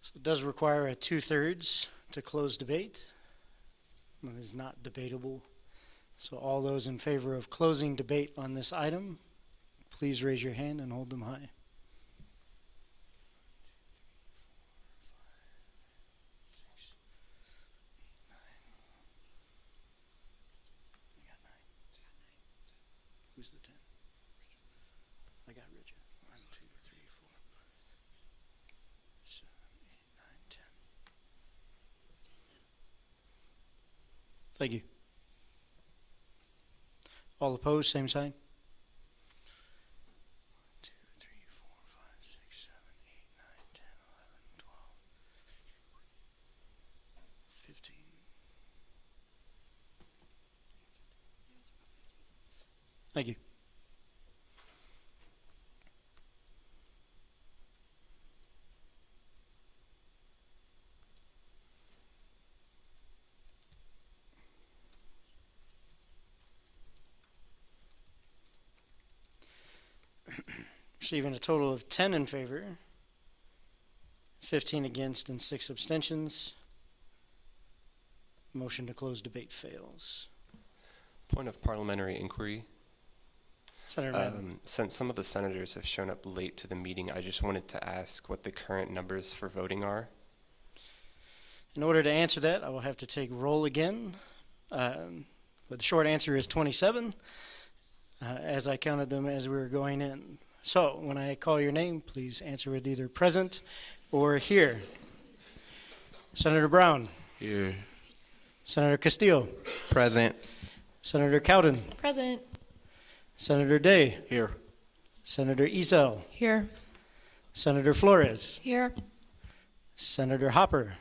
So it does require a 2/3 to close debate. It is not debatable. So all those in favor of closing debate on this item, please raise your hand and hold them high. Who's the 10? I got Richard. 1, 2, 3, 4, 7, 8, 9, 10. Thank you. All opposed, same sign. 1, 2, 3, 4, 5, 6, 7, 8, 9, 10, 11, 12, 15. Thank you. Receiving a total of 10 in favor, 15 against, and 6 abstentions. Motion to close debate fails. Point of parliamentary inquiry. Senator Madden. Since some of the senators have shown up late to the meeting, I just wanted to ask what the current numbers for voting are. In order to answer that, I will have to take roll again. But the short answer is 27, as I counted them as we were going in. So when I call your name, please answer with either present or here. Senator Brown. Here. Senator Castillo. Present. Senator Cowden. Present. Senator Day. Here. Senator Esel. Here. Senator Flores. Here. Senator Hopper.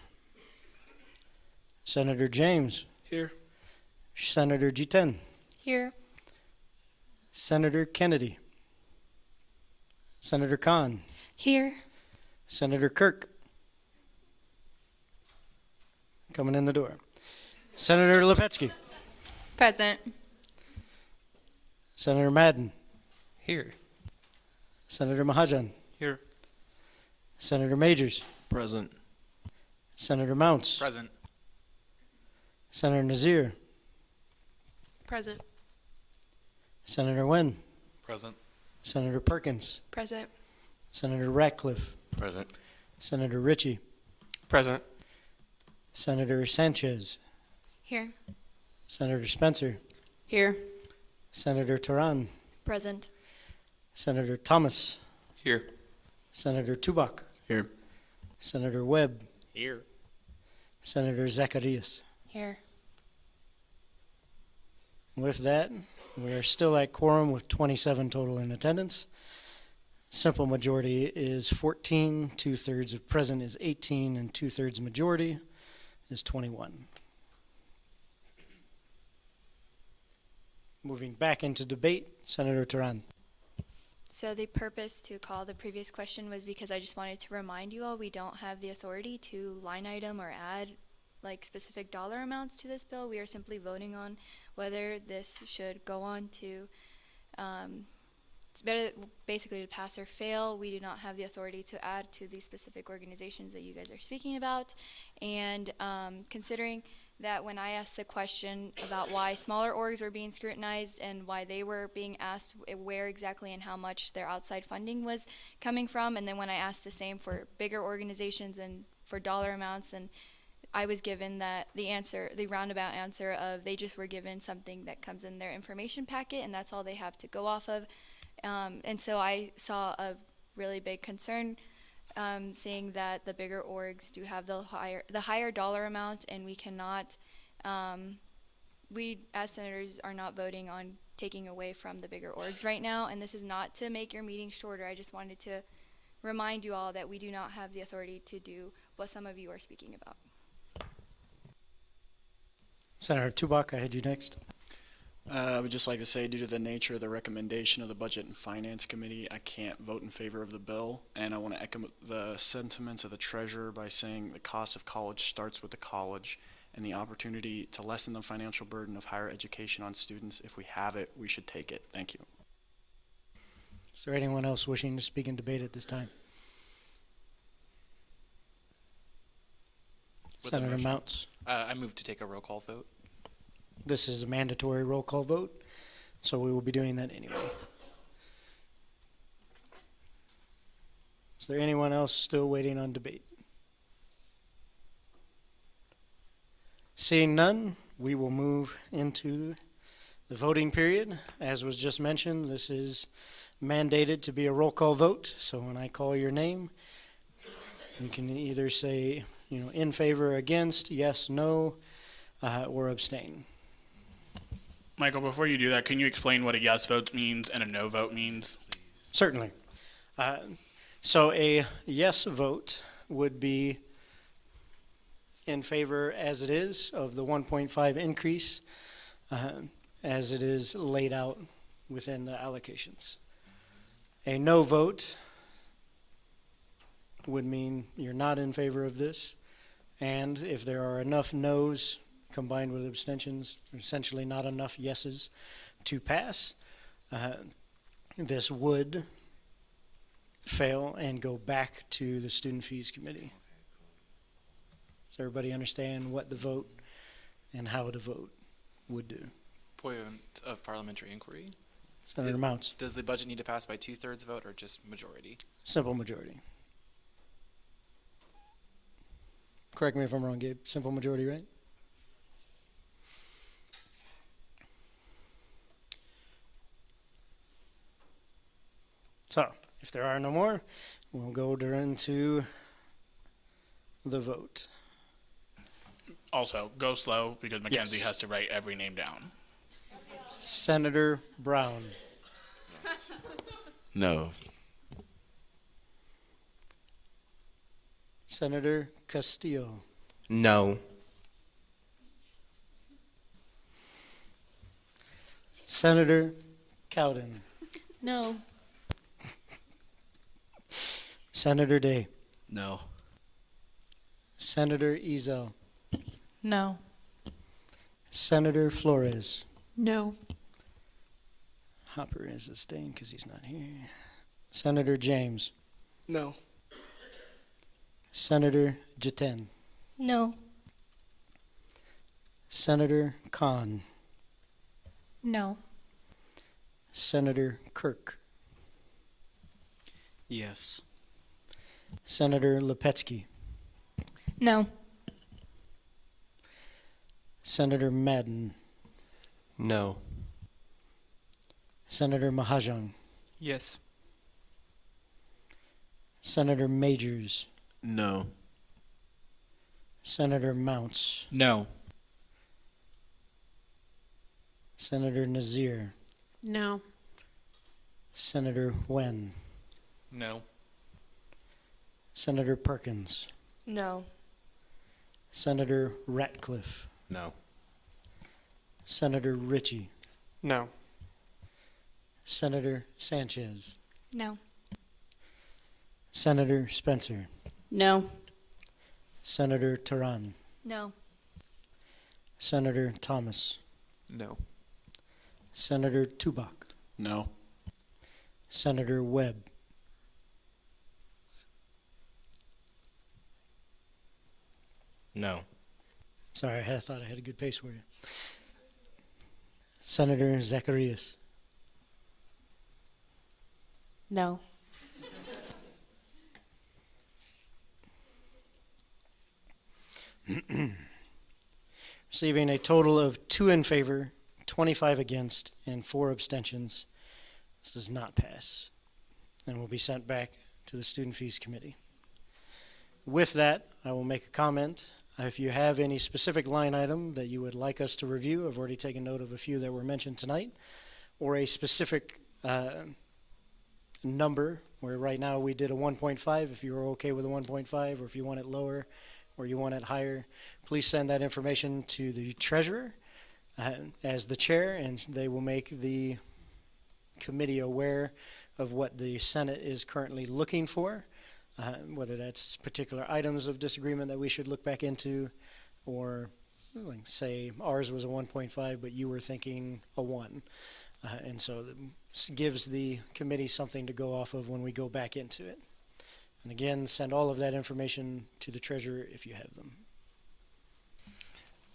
Senator James. Here. Senator Jiten. Here. Senator Kennedy. Senator Khan. Here. Senator Kirk. Coming in the door. Senator Lepetsky. Present. Senator Madden. Here. Senator Mahajan. Here. Senator Majors. Present. Senator Mounts. Present. Senator Nazir. Present. Senator Wen. Present. Senator Perkins. Present. Senator Ratcliffe. Present. Senator Ritchie. Present. Senator Sanchez. Here. Senator Spencer. Here. Senator Taran. Present. Senator Thomas. Here. Senator Tubak. Here. Senator Webb. Here. Senator Zacharias. Here. With that, we are still at quorum with 27 total in attendance. Simple majority is 14, 2/3 of present is 18, and 2/3 majority is 21. Moving back into debate, Senator Taran. So the purpose to call the previous question was because I just wanted to remind you all we don't have the authority to line item or add like specific dollar amounts to this bill. We are simply voting on whether this should go on to it's better basically to pass or fail. We do not have the authority to add to these specific organizations that you guys are speaking about. And considering that when I asked the question about why smaller orgs were being scrutinized and why they were being asked where exactly and how much their outside funding was coming from, and then when I asked the same for bigger organizations and for dollar amounts, and I was given that the roundabout answer of they just were given something that comes in their information packet and that's all they have to go off of. And so I saw a really big concern seeing that the bigger orgs do have the higher dollar amount, and we cannot, we as senators are not voting on taking away from the bigger orgs right now, and this is not to make your meeting shorter. I just wanted to remind you all that we do not have the authority to do what some of you are speaking about. Senator Tubak, I had you next. I would just like to say, due to the nature of the recommendation of the Budget and Finance Committee, I can't vote in favor of the bill, and I want to echo the sentiments of the treasurer by saying the cost of college starts with the college, and the opportunity to lessen the financial burden of higher education on students. If we have it, we should take it. Thank you. Is there anyone else wishing to speak in debate at this time? Senator Mounts. I move to take a roll call vote. This is a mandatory roll call vote, so we will be doing that anyway. Is there anyone else still waiting on debate? Seeing none, we will move into the voting period. As was just mentioned, this is mandated to be a roll call vote, so when I call your name, you can either say, in favor, against, yes, no, or abstain. Michael, before you do that, can you explain what a yes vote means and a no vote means? Certainly. So a yes vote would be in favor as it is of the 1.5 increase as it is laid out within the allocations. A no vote would mean you're not in favor of this, and if there are enough no's combined with abstentions, essentially not enough yeses to pass, this would fail and go back to the Student Fees Committee. Does everybody understand what the vote and how the vote would do? Point of parliamentary inquiry. Senator Mounts. Does the budget need to pass by 2/3 vote or just majority? Simple majority. Correct me if I'm wrong, Gabe. Simple majority, right? So, If there are no more, we'll go into the vote. Also, go slow because Mackenzie Yes. has to write every name down. Senator Brown. No. Senator Castillo. No. Senator Cowden. No. Senator Day. No. Senator Ezel. No. Senator Flores. No. Hopper is abstained because he's not here. Senator James. No. Senator Jiten. No. Senator Khan. No. Senator Kirk. Yes. Senator Lepetsky. No. Senator Madden. No. Senator Mahajong. Yes. Senator Majors. No. Senator Mounts. No. Senator Nazir. No. Senator Wen. No. Senator Perkins. No. Senator Ratcliffe. No. Senator Ritchie. No. Senator Sanchez. No. Senator Spencer. No. Senator Turan. No. Senator Thomas. No. Senator Tubak. No. Senator Webb. No. Sorry, I thought I had a good pace for you. Senator Zacharias. No. Receiving a total of 2 in favor, 25 against, and 4 abstentions. This does not pass and will be sent back to the Student Fees Committee. With that, I will make a comment. If you have any specific line item that you would like us to review, I've already taken note of a few that were mentioned tonight, or a specific number, where right now we did a 1.5, if you're okay with a 1.5, or if you want it lower, or you want it higher, please send that information to the treasurer as the chair, and they will make the committee aware of what the Senate is currently looking for, whether that's particular items of disagreement that we should look back into, or like, say ours was a 1.5, but you were thinking a 1. And so it gives the committee something to go off of when we go back into it. And again, send all of that information to the treasurer if you have them.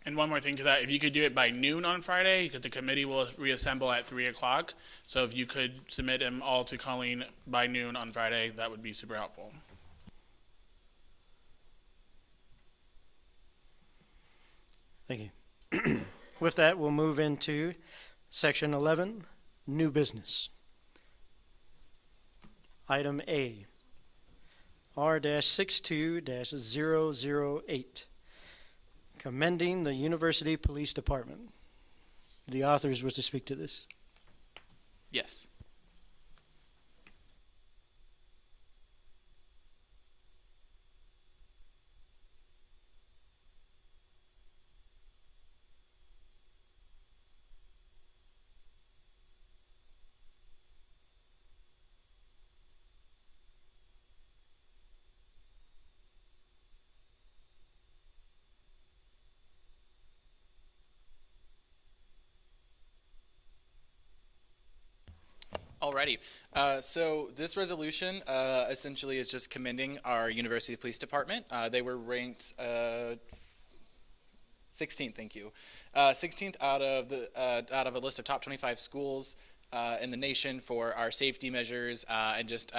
And one more thing to that, if you could do it by noon on Friday, because the committee will reassemble at 3 o'clock. So if you could submit them all to Colleen by noon on Friday, that would be super helpful. Thank you. With that, we'll move into Section 11, New Business. Item A, R-62-008, commending the University Police Department. The authors wish to speak to this. Yes. Alrighty, so this resolution essentially is just commending our University Police Department. They were ranked 16th, thank you. 16th out of a list of top 25 schools in the nation for our safety measures and just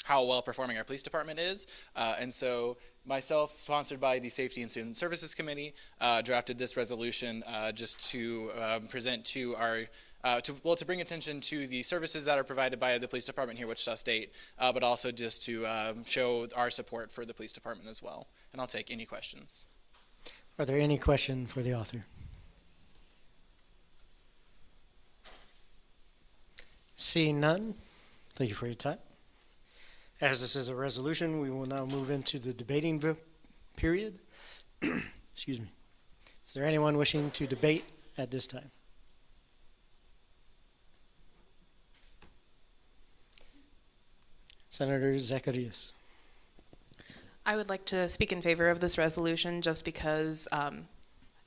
how well performing our police department is. And so myself, sponsored by the Safety and Student Services Committee, drafted this resolution just to present to our to bring attention to the services that are provided by the police department here at Wichita State, but also just to show our support for the police department as well. And I'll take any questions. Are there any questions for the author? Seeing none, thank you for your time. As this is a resolution, we will now move into the debating period. Excuse me. Is there anyone wishing to debate at this time? Senator Zacharias. I would like to speak in favor of this resolution just because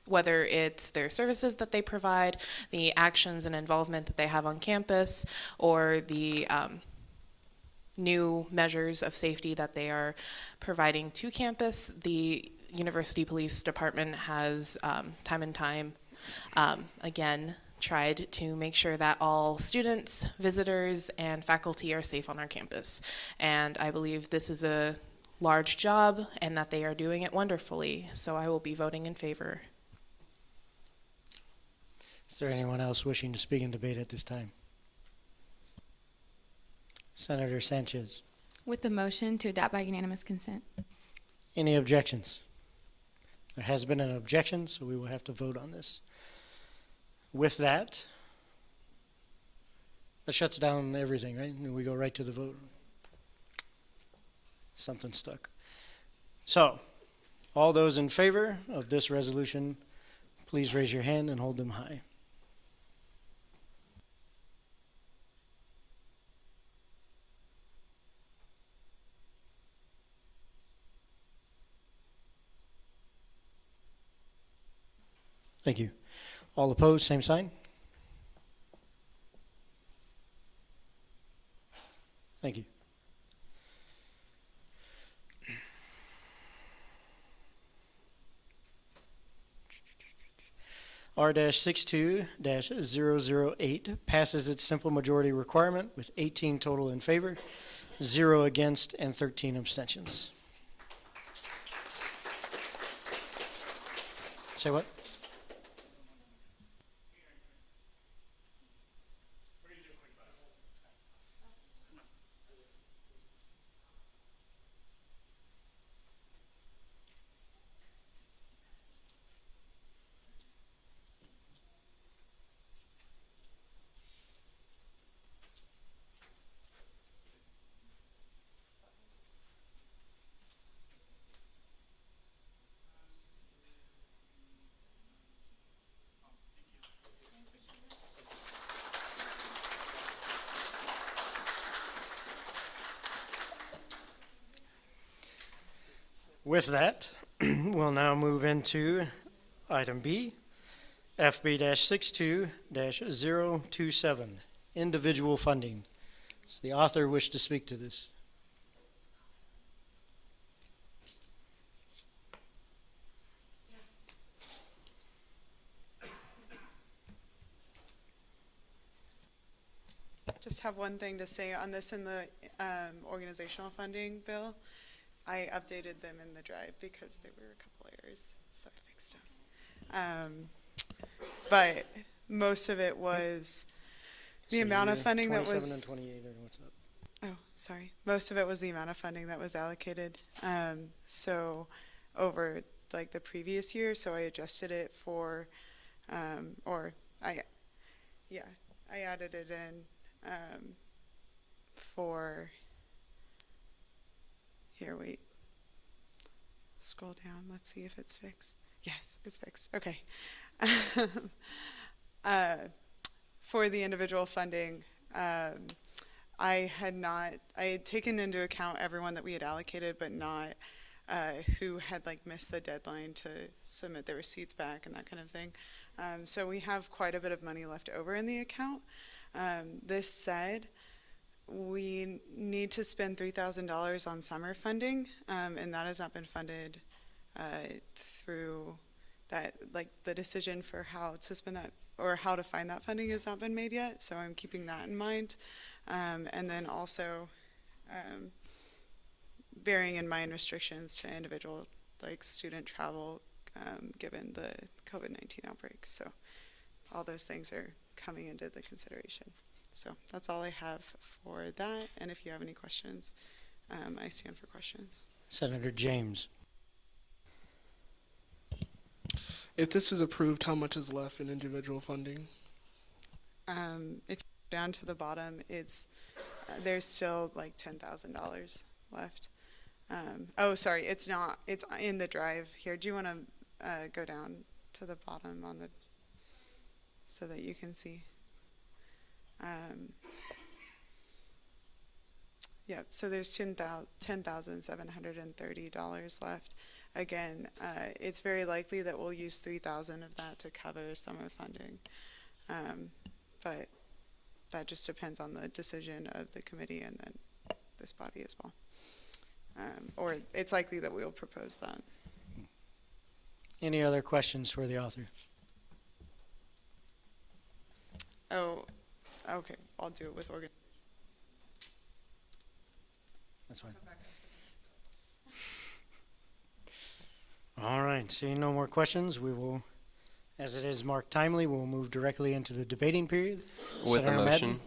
whether it's their services that they provide, the actions and involvement that they have on campus, or the new measures of safety that they are providing to campus, the University Police Department has time and time again tried to make sure that all students, visitors, and faculty are safe on our campus. And I believe this is a large job and that they are doing it wonderfully. So I will be voting in favor. Is there anyone else wishing to speak in debate at this time? Senator Sanchez. With the motion to adopt by unanimous consent. Any objections? There has been an objection, so we will have to vote on this. With that shuts down everything, right? And we go right to the vote. Something stuck. So, all those in favor of this resolution, please raise your hand and hold them high. Thank you. All opposed, same sign. Thank you. R-62-008 passes its simple majority requirement with 18 total in favor, 0 against, and 13 abstentions. Say what? With that, we'll now move into item B, FB-62-027, individual funding. Does the author wish to speak to this? Just have one thing to say on this in the organizational funding bill. I updated them in the drive because there were a couple errors, so I fixed them. But most of it was the amount of funding that was. 27 and 28, or what's up? Oh, sorry. Most of it was the amount of funding that was allocated. So over like the previous year, so I adjusted it for, I added it in for. Here, wait. Scroll down. Let's see if it's fixed. Yes, it's fixed. Okay. For the individual funding, I had taken into account everyone that we had allocated, but not who had like missed the deadline to submit their receipts back and that kind of thing. So we have quite a bit of money left over in the account. This said, we need to spend $3,000 on summer funding, and that has not been funded through that, like the decision for how to spend that or how to find that funding has not been made yet, so I'm keeping that in mind. And then also bearing in mind restrictions to individual like student travel given the COVID-19 outbreak. So all those things are coming into the consideration. So that's all I have for that. And if you have any questions, I stand for questions. Senator James. If this is approved, how much is left in individual funding? If you go down to the bottom, it's there's still like $10,000 left. Oh, sorry, it's not. It's in the drive here. Do you want to go down to the bottom on the so that you can see? Yeah, so there's $10,730 left. Again, it's very likely that we'll use $3,000 of that to cover summer funding, but that just depends on the decision of the committee and then this body as well. Or it's likely that we will propose that. Any other questions for the author? Oh, okay, I'll do it with organization. That's fine. All right, seeing no more questions, we will, as it is marked timely, we'll move directly into the debating period. With a Senator motion Madden,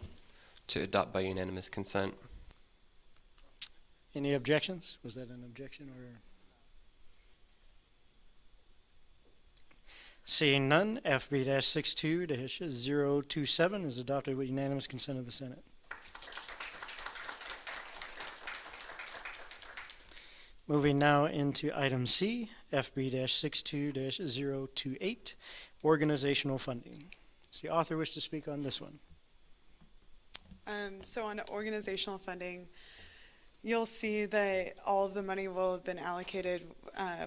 to adopt by unanimous consent. any objections? Was that an objection or? Seeing none, FB-62-027 is adopted with unanimous consent of the Senate. Moving now into item C, FB-62-028, organizational funding. Does the author wish to speak on this one? So on organizational funding, you'll see that all of the money will have been allocated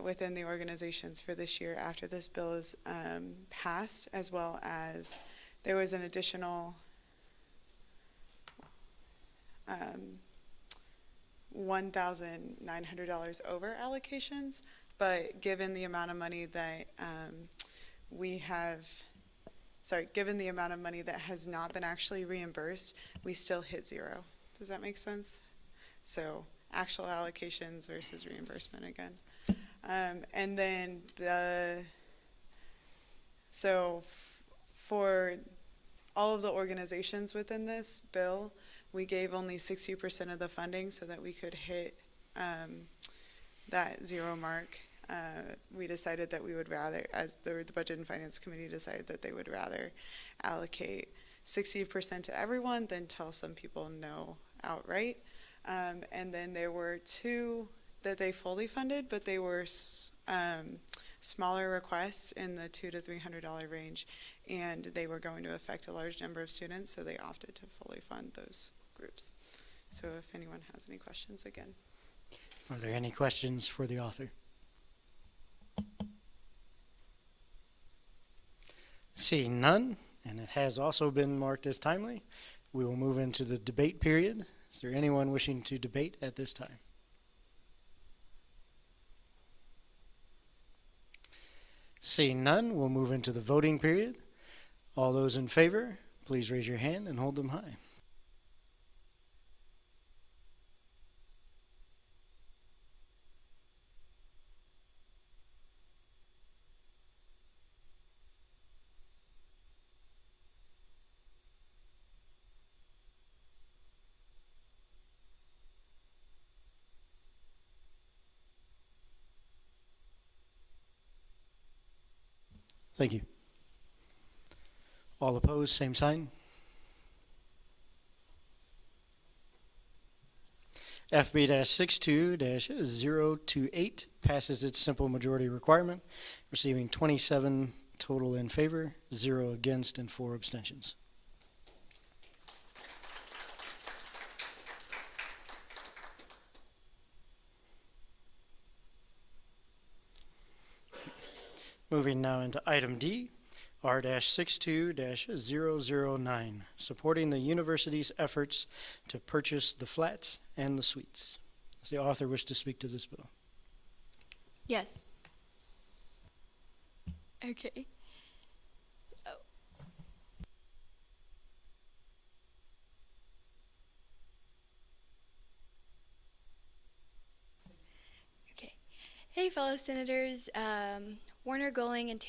within the organizations for this year after this bill is passed, as well as there was an additional $1,900 over allocations, but given the amount of money that given the amount of money that has not been actually reimbursed, we still hit zero. Does that make sense? So actual allocations versus reimbursement again. And then for all of the organizations within this bill, we gave only 60% of the funding so that we could hit that zero mark. We decided that we would rather, as the Budget and Finance Committee decided that they would rather allocate 60% to everyone than tell some people no outright. And then there were two that they fully funded, but they were smaller requests in the $200 to $300 range, and they were going to affect a large number of students, so they opted to fully fund those groups. So if anyone has any questions, again. Are there any questions for the author? Seeing none, and it has also been marked as timely, we will move into the debate period. Is there anyone wishing to debate at this time? Seeing none, we'll move into the voting period. All those in favor, please raise your hand and hold them high. Thank you. All opposed, same sign. FB-62-028 passes its simple majority requirement, receiving 27 total in favor, 0 against, and 4 abstentions. Moving now into item D, R-62-009, supporting the university's efforts to purchase the flats and the suites. Does the author wish to speak to this bill? Yes. Okay. Oh. Okay. Hey, fellow senators. Warner Goling and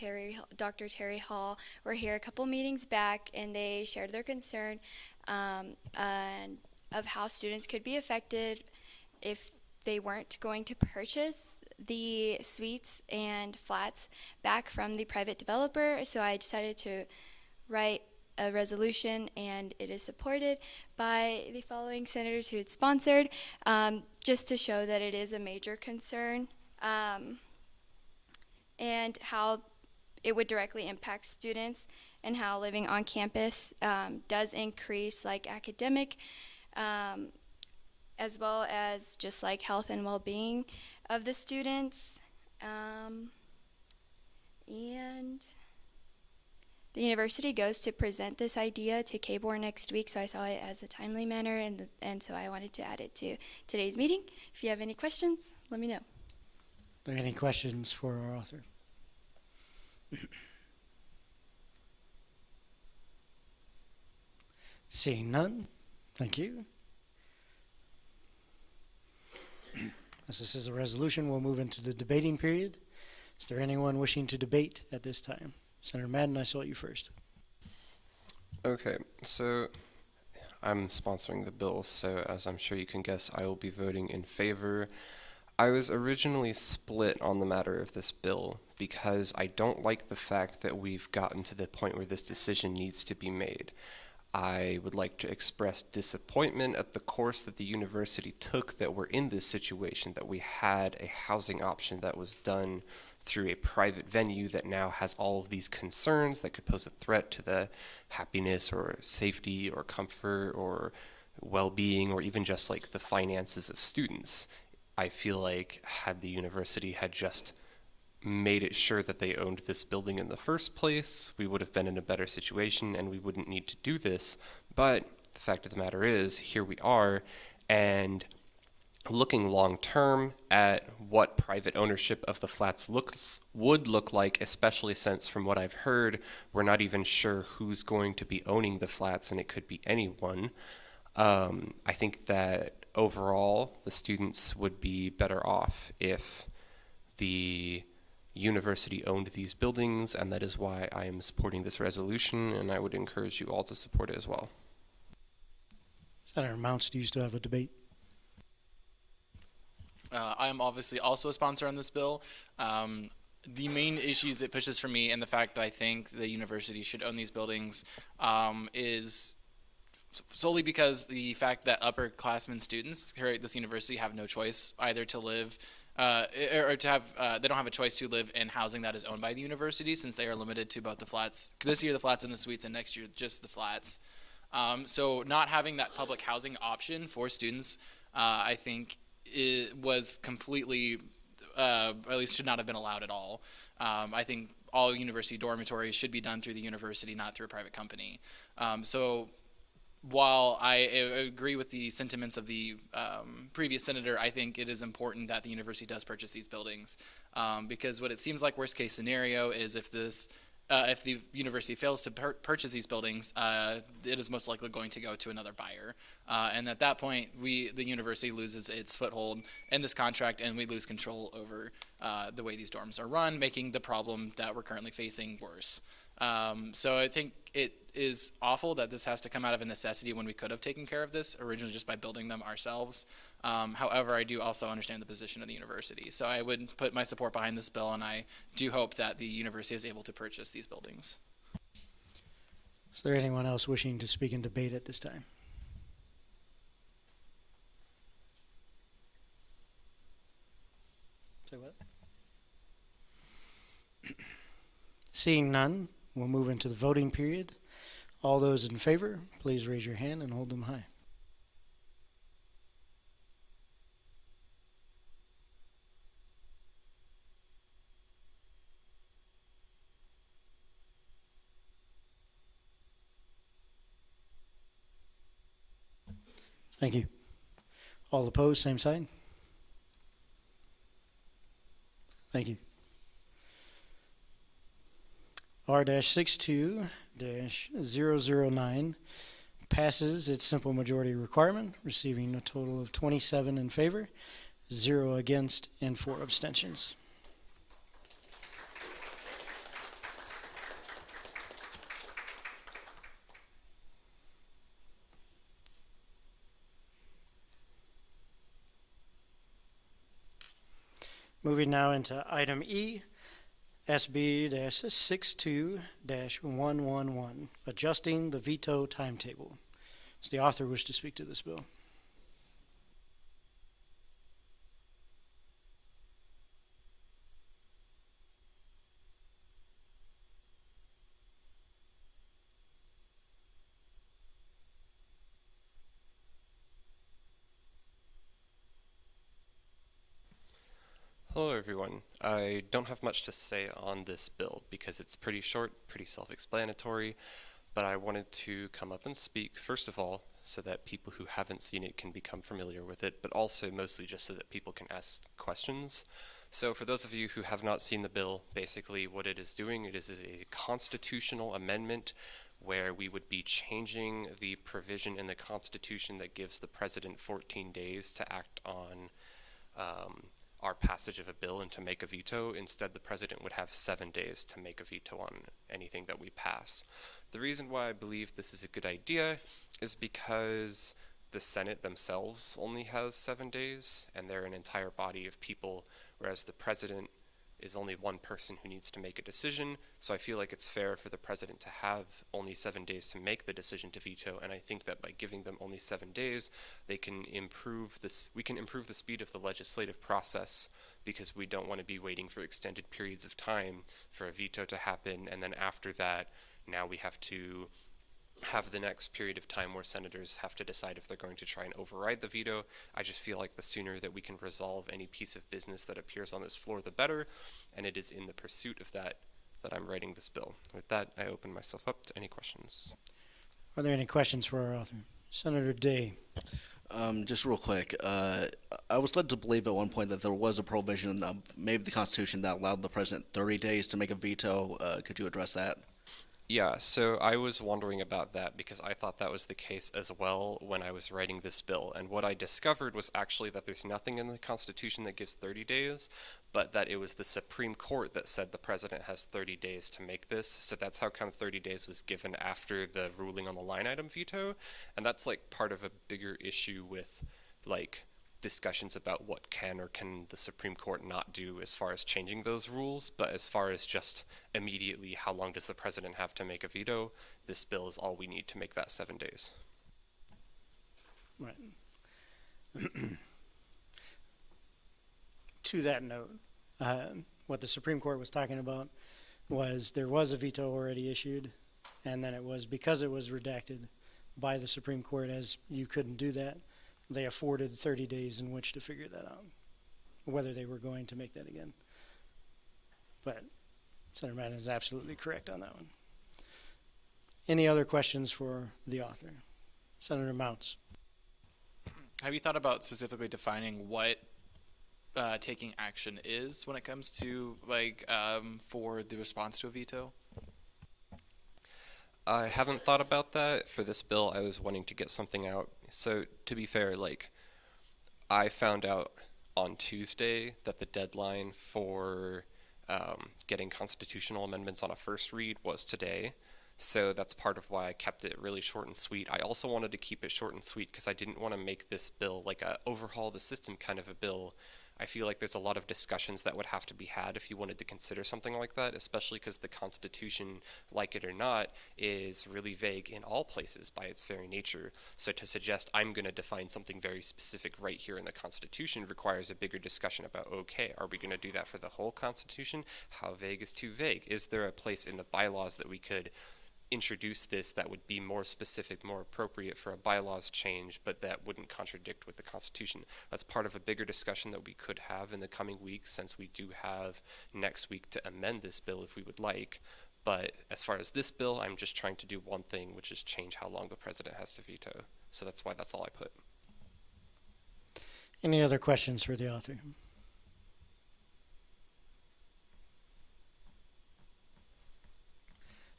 Dr. Terry Hall were here a couple meetings back, and they shared their concern and of how students could be affected if they weren't going to purchase the suites and flats back from the private developer. So I decided to write a resolution, and it is supported by the following senators who had sponsored, just to show that it is a major concern, and how it would directly impact students, and how living on campus does increase like academic as well as just like health and well-being of the students. And the university goes to present this idea to KBOR next week, so I saw it as a timely manner, and so I wanted to add it to today's meeting. If you have any questions, let me know. Are there any questions for our author? Seeing none, thank you. As this is a resolution, we'll move into the debating period. Is there anyone wishing to debate at this time? Senator Madden, I saw you first. Okay, so I'm sponsoring the bill, so as I'm sure you can guess, I will be voting in favor. I was originally split on the matter of this bill because I don't like the fact that we've gotten to the point where this decision needs to be made. I would like to express disappointment at the course that the university took that we're in this situation, that we had a housing option that was done through a private venue that now has all of these concerns that could pose a threat to the happiness or safety or comfort or well-being or even just like the finances of students. I feel like had the university had just made it sure that they owned this building in the first place, we would have been in a better situation and we wouldn't need to do this. But the fact of the matter is, here we are, and looking long term at what private ownership of the flats would look like, especially since from what I've heard, we're not even sure who's going to be owning the flats and it could be anyone. I think that overall the students would be better off if the university owned these buildings, and that is why I am supporting this resolution, and I would encourage you all to support it as well. Senator Mounts, do you still have a debate? I am obviously also a sponsor on this bill. The main issues it pushes for me, and the fact that I think the university should own these buildings, is solely because the fact that upperclassmen students here at this university have no choice either to live or to have, they don't have a choice to live in housing that is owned by the university, since they are limited to both the flats. This year the flats and the suites, and next year just the flats. So not having that public housing option for students, I think it was completely, at least should not have been allowed at all. I think all university dormitories should be done through the university, not through a private company. So while I agree with the sentiments of the previous senator, I think it is important that the university does purchase these buildings, because what it seems like worst case scenario is if the university fails to purchase these buildings, it is most likely going to go to another buyer, and at that point, the university loses its foothold in this contract, and we lose control over the way these dorms are run, making the problem that we're currently facing worse. So I think it is awful that this has to come out of a necessity when we could have taken care of this originally just by building them ourselves. However, I do also understand the position of the university. So I would put my support behind this bill, and I do hope that the university is able to purchase these buildings. Is there anyone else wishing to speak in debate at this time? Say what? Seeing none, we'll move into the voting period. All those in favor, please raise your hand and hold them high. Thank you. All opposed, same sign. Thank you. R-62-009 passes its simple majority requirement, receiving a total of 27 in favor, 0 against, and 4 abstentions. Moving now into item E, SB-62-111, adjusting the veto timetable. Does the author wish to speak to this bill? Hello everyone. I don't have much to say on this bill because it's pretty short, pretty self-explanatory, but I wanted to come up and speak first of all so that people who haven't seen it can become familiar with it, but also mostly just so that people can ask questions. So for those of you who have not seen the bill, basically what it is doing, it is a constitutional amendment where we would be changing the provision in the Constitution that gives the president 14 days to act on our passage of a bill and to make a veto. Instead, the president would have 7 days to make a veto on anything that we pass. The reason why I believe this is a good idea is because the Senate themselves only has 7 days, and they're an entire body of people, whereas the president is only one person who needs to make a decision. So I feel like it's fair for the president to have only 7 days to make the decision to veto, and I think that by giving them only 7 days, we can improve the speed of the legislative process, because we don't want to be waiting for extended periods of time for a veto to happen, and then after that, now we have to have the next period of time where senators have to decide if they're going to try and override the veto. I just feel like the sooner that we can resolve any piece of business that appears on this floor, the better, and it is in the pursuit of that I'm writing this bill. With that, I open myself up to any questions. Are there any questions for our author? Senator Day. Just real quick, I was led to believe at one point that there was a provision, maybe the Constitution, that allowed the president 30 days to make a veto. Could you address that? Yeah, so I was wondering about that because I thought that was the case as well when I was writing this bill. And what I discovered was actually that there's nothing in the Constitution that gives 30 days, but that it was the Supreme Court that said the president has 30 days to make this. So that's how come 30 days was given after the ruling on the line item veto. And that's like part of a bigger issue with like discussions about what can or can the Supreme Court not do as far as changing those rules, but as far as just immediately how long does the president have to make a veto, this bill is all we need to make that 7 days. Right. To that note, what the Supreme Court was talking about was there was a veto already issued, and then it was because it was redacted by the Supreme Court as you couldn't do that, they afforded 30 days in which to figure that out, whether they were going to make that again. But Senator Madden is absolutely correct on that one. Any other questions for the author? Senator Mounts. Have you thought about specifically defining what taking action is when it comes to for the response to a veto? I haven't thought about that. For this bill, I was wanting to get something out. So to be fair, I found out on Tuesday that the deadline for getting constitutional amendments on a first read was today. So that's part of why I kept it really short and sweet. I also wanted to keep it short and sweet because I didn't want to make this bill like a overhaul the system kind of a bill. I feel like there's a lot of discussions that would have to be had if you wanted to consider something like that, especially because the Constitution, like it or not, is really vague in all places by its very nature. So to suggest I'm going to define something very specific right here in the Constitution requires a bigger discussion about, okay, are we going to do that for the whole Constitution? How vague is too vague? Is there a place in the bylaws that we could introduce this that would be more specific, more appropriate for a bylaws change, but that wouldn't contradict with the Constitution? That's part of a bigger discussion that we could have in the coming weeks, since we do have next week to amend this bill if we would like. But as far as this bill, I'm just trying to do one thing, which is change how long the president has to veto. So that's why that's all I put. Any other questions for the author?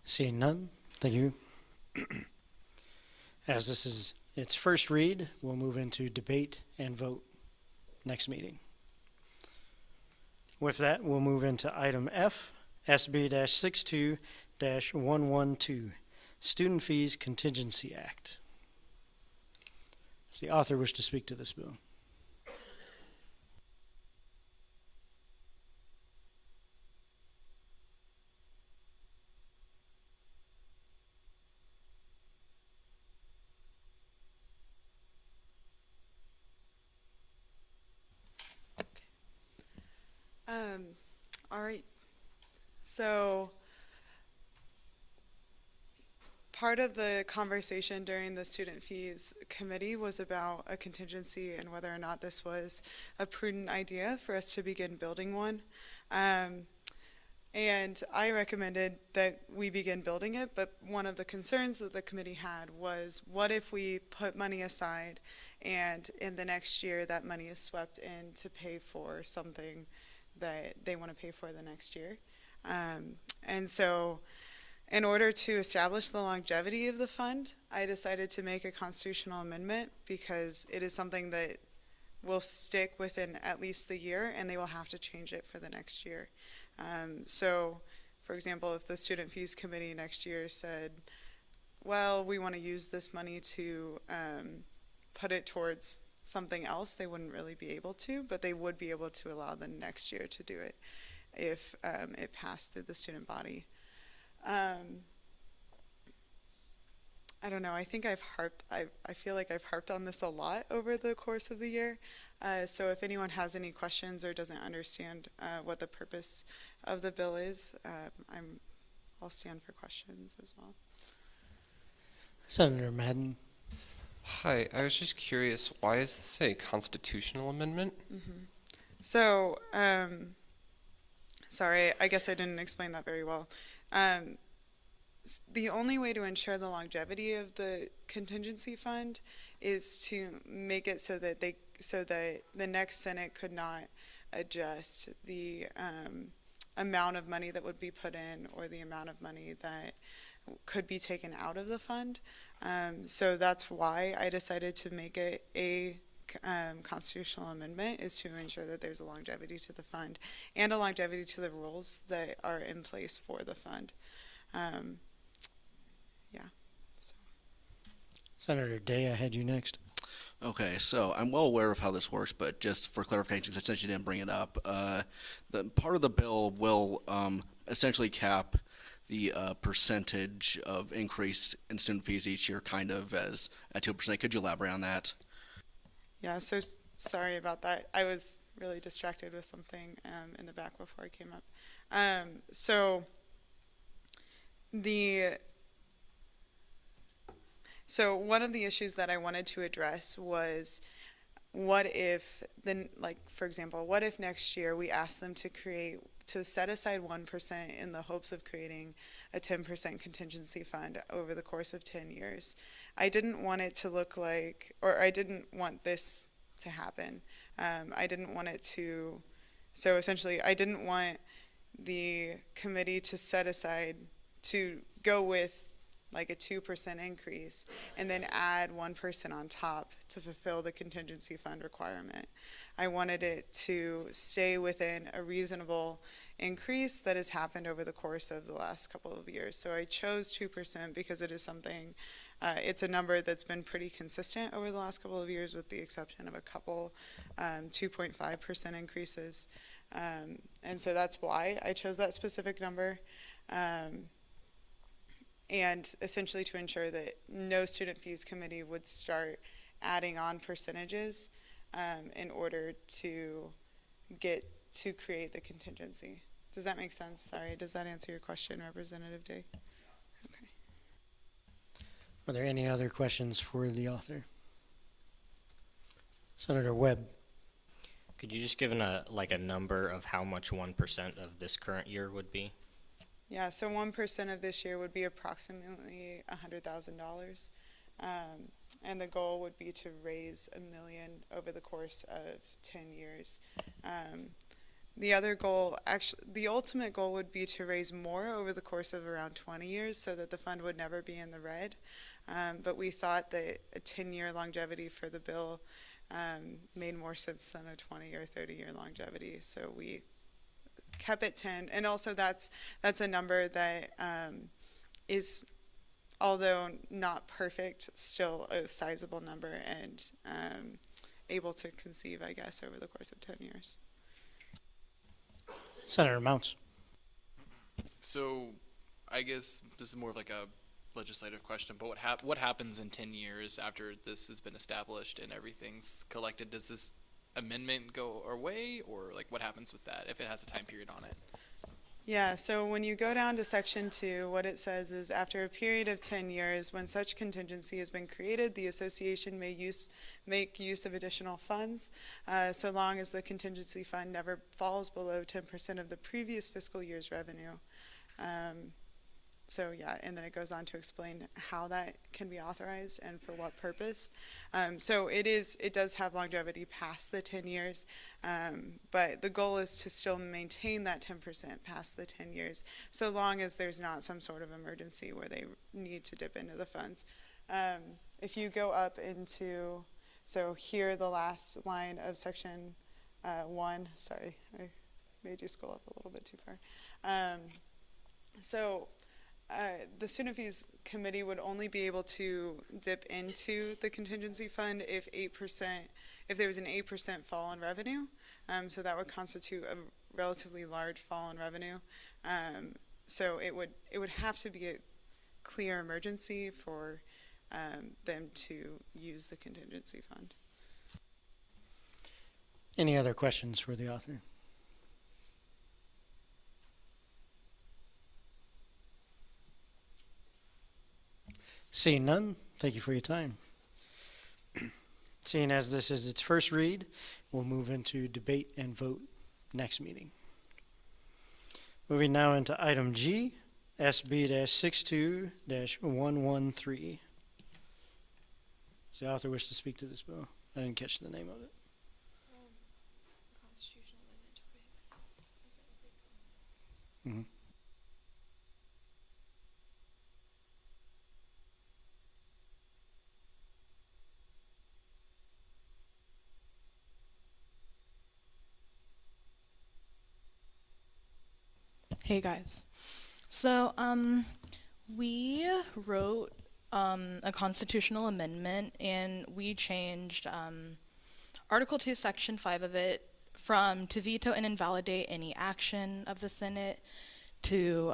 Seeing none, thank you. As this is its first read, we'll move into debate and vote next meeting. With that, we'll move into item F, SB-62-112, Student Fees Contingency Act. Does the author wish to speak to this bill? So part of the conversation during the student fees committee was about a contingency and whether or not this was a prudent idea for us to begin building one. And I recommended that we begin building it, but one of the concerns that the committee had was, what if we put money aside and in the next year that money is swept in to pay for something that they want to pay for the next year? And so in order to establish the longevity of the fund, I decided to make a constitutional amendment because it is something that will stick within at least the year, and they will have to change it for the next year. So, for example, if the student fees committee next year said, well, we want to use this money to put it towards something else, they wouldn't really be able to, but they would be able to allow the next year to do it if it passed through the student body. I don't know, I think I feel like I've harped on this a lot over the course of the year. So if anyone has any questions or doesn't understand what the purpose of the bill is, I'll stand for questions as well. Senator Madden. Hi, I was just curious, why is this a constitutional amendment? Mm-hmm. So, sorry, I guess I didn't explain that very well. The only way to ensure the longevity of the contingency fund is to make it so that the next Senate could not adjust the amount of money that would be put in or the amount of money that could be taken out of the fund. So that's why I decided to make it a constitutional amendment, is to ensure that there's a longevity to the fund and a longevity to the rules that are in place for the fund. So. Senator Day, I had you next. Okay, so I'm well aware of how this works, but just for clarification, since you didn't bring it up, the part of the bill will essentially cap the percentage of increase in student fees each year, kind of as at 2%. Could you elaborate on that? Yeah, so sorry about that. I was really distracted with something in the back before I came up. So one of the issues that I wanted to address was, what if for example, what if next year we ask them to set aside 1% in the hopes of creating a 10% contingency fund over the course of 10 years. I didn't want it to look like, or I didn't want this to happen. I didn't want it to, so essentially I didn't want the committee to set aside, to go with like a 2% increase and then add 1% on top to fulfill the contingency fund requirement. I wanted it to stay within a reasonable increase that has happened over the course of the last couple of years. So I chose 2% because it is something, it's a number that's been pretty consistent over the last couple of years, with the exception of a couple 2.5% increases. And so that's why I chose that specific number. And essentially to ensure that no student fees committee would start adding on percentages in order to create the contingency. Does that make sense? Sorry, does that answer your question, Representative Day? Okay. Are there any other questions for the author? Senator Webb. Could you just give a number of how much 1% of this current year would be? Yeah, so 1% of this year would be approximately $100,000. And the goal would be to raise $1 million over the course of 10 years. The other goal, actually, the ultimate goal would be to raise more over the course of around 20 years so that the fund would never be in the red. But we thought that a 10-year longevity for the bill made more sense than a 20 or 30-year longevity. So we kept it 10, and also that's a number that is, although not perfect, still a sizable number and able to conceive, I guess, over the course of 10 years. Senator Mounts. So I guess this is more of like a legislative question, but what happens in 10 years after this has been established and everything's collected? Does this amendment go away, or like what happens with that if it has a time period on it? Yeah, so when you go down to section 2, what it says is after a period of 10 years, when such contingency has been created, the association may make use of additional funds, so long as the contingency fund never falls below 10% of the previous fiscal year's revenue. So yeah, and then it goes on to explain how that can be authorized and for what purpose. So it does have longevity past the 10 years, but the goal is to still maintain that 10% past the 10 years, so long as there's not some sort of emergency where they need to dip into the funds. If you go up into, so here the last line of section 1, sorry, I made you scroll up a little bit too far. The student fees committee would only be able to dip into the contingency fund if there was an 8% fall in revenue. So that would constitute a relatively large fall in revenue. So it would have to be a clear emergency for them to use the contingency fund. Any other questions for the author? Seeing none, thank you for your time. Seeing as this is its first read, we'll move into debate and vote next meeting. Moving now into item G, SB-62-113. Does the author wish to speak to this bill? I didn't catch the name of it. Constitutional amendment to prohibit. Mm-hmm. Hey guys. So, we wrote a constitutional amendment and we changed Article 2, Section 5 of it from to veto and invalidate any action of the Senate to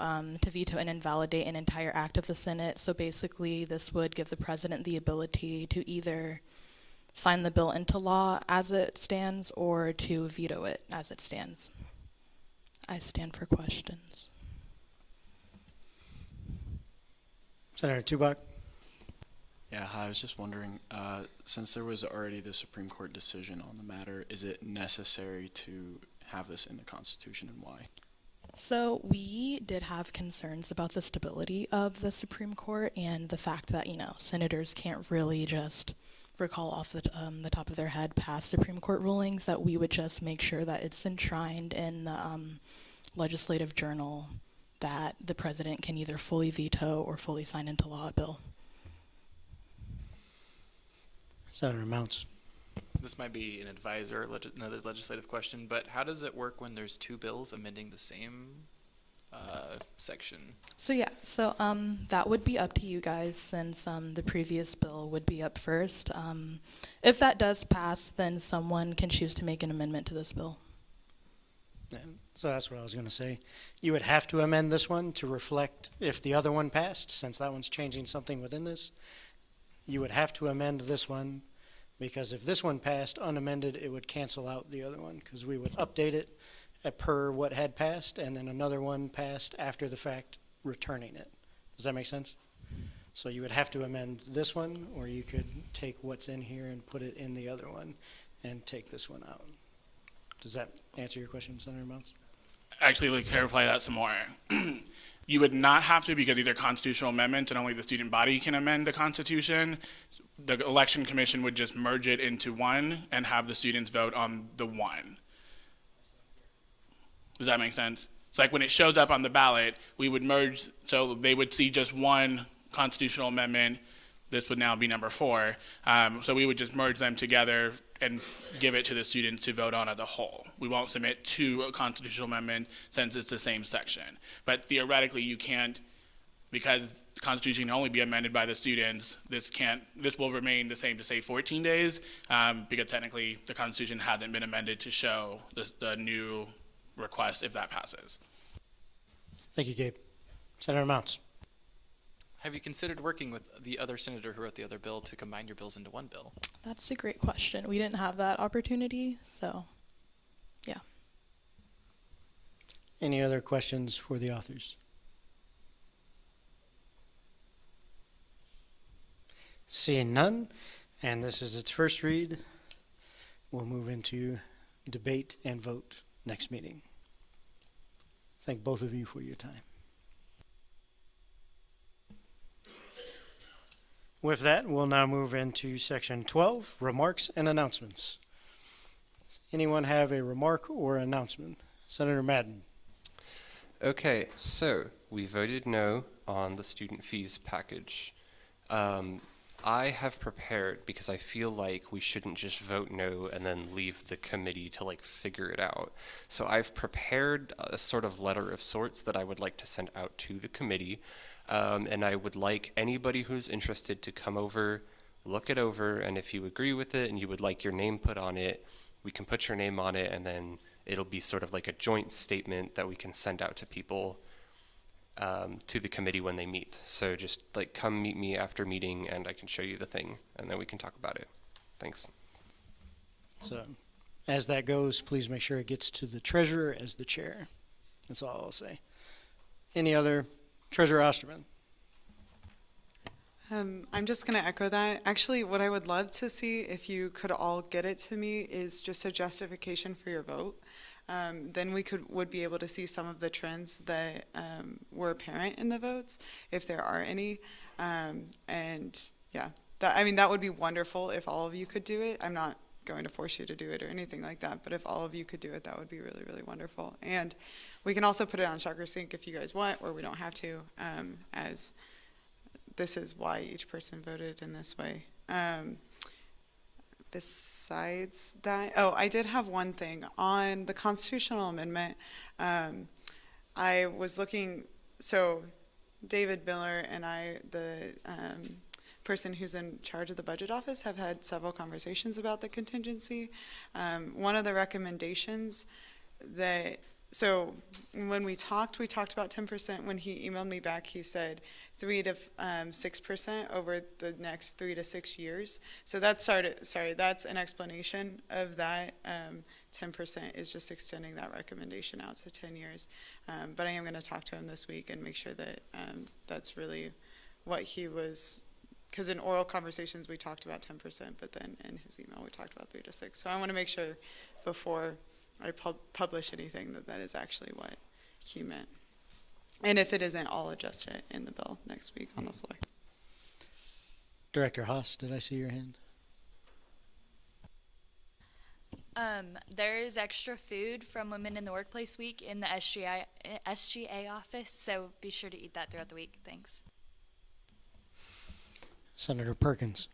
veto and invalidate an entire act of the Senate. So basically, this would give the president the ability to either sign the bill into law as it stands or to veto it as it stands. I stand for questions. Senator Tubak. Yeah, hi, I was just wondering, since there was already the Supreme Court decision on the matter, is it necessary to have this in the Constitution, and why? So we did have concerns about the stability of the Supreme Court and the fact that, senators can't really just recall off the top of their head past Supreme Court rulings, that we would just make sure that it's enshrined in the legislative journal that the president can either fully veto or fully sign into law a bill. Senator Mounts. This might be an advisor, another legislative question, but how does it work when there's two bills amending the same section? So that would be up to you guys, since the previous bill would be up first. If that does pass, then someone can choose to make an amendment to this bill. So that's what I was going to say. You would have to amend this one to reflect if the other one passed, since that one's changing something within this. You would have to amend this one, because if this one passed unamended, it would cancel out the other one, because we would update it per what had passed, and then another one passed after the fact, returning it. Does that make sense? So you would have to amend this one, or you could take what's in here and put it in the other one and take this one out. Does that answer your question, Senator Mounts? Actually, let me clarify that some more. You would not have to, because these are constitutional amendments and only the student body can amend the Constitution. The election commission would just merge it into one and have the students vote on the one. Does that make sense? It's like when it shows up on the ballot, we would merge, so they would see just one constitutional amendment. This would now be number 4. So we would just merge them together and give it to the students to vote on as a whole. We won't submit 2 constitutional amendments since it's the same section. But theoretically, you can't, because the Constitution can only be amended by the students, this will remain the same to say 14 days, because technically the Constitution hasn't been amended to show the new request if that passes. Thank you, Gabe. Senator Mounts. Have you considered working with the other senator who wrote the other bill to combine your bills into one bill? That's a great question. We didn't have that opportunity, so yeah. Any other questions for the authors? Seeing none, and this is its first read, we'll move into debate and vote next meeting. Thank both of you for your time. With that, we'll now move into section 12, remarks and announcements. Does anyone have a remark or announcement? Senator Madden. Okay, so we voted no on the student fees package. I have prepared, because I feel like we shouldn't just vote no and then leave the committee to figure it out. So I've prepared a sort of letter of sorts that I would like to send out to the committee. And I would like anybody who's interested to come over, look it over, and if you agree with it and you would like your name put on it, we can put your name on it, and then it'll be sort of like a joint statement that we can send out to people, to the committee when they meet. So just come meet me after meeting and I can show you the thing and then we can talk about it. Thanks. So as that goes, please make sure it gets to the treasurer as the chair. That's all I'll say. Any other? Treasurer Osterman. I'm just going to echo that. Actually, what I would love to see, if you could all get it to me, is just a justification for your vote. Then we would be able to see some of the trends that were apparent in the votes, if there are any. And yeah, that would be wonderful if all of you could do it. I'm not going to force you to do it or anything like that, but if all of you could do it, that would be really, really wonderful. And we can also put it on Shocker Sync if you guys want, or we don't have to, as this is why each person voted in this way. Besides that, I did have one thing on the constitutional amendment. I was looking, so David Miller and I, the person who's in charge of the budget office, have had several conversations about the contingency. One of the recommendations so when we talked about 10%. When he emailed me back, he said 3 to 6% over the next 3 to 6 years. So that's that's an explanation of that. 10% is just extending that recommendation out to 10 years. But I am going to talk to him this week and make sure that that's really what he was, because in oral conversations we talked about 10%, but then in his email we talked about 3 to 6. So I want to make sure before I publish anything that is actually what he meant. And if it isn't, I'll adjust it in the bill next week on the floor. Director Haas, did I see your hand? There is extra food from Women in the Workplace Week in the SGA office, so be sure to eat that throughout the week. Thanks. Senator Perkins.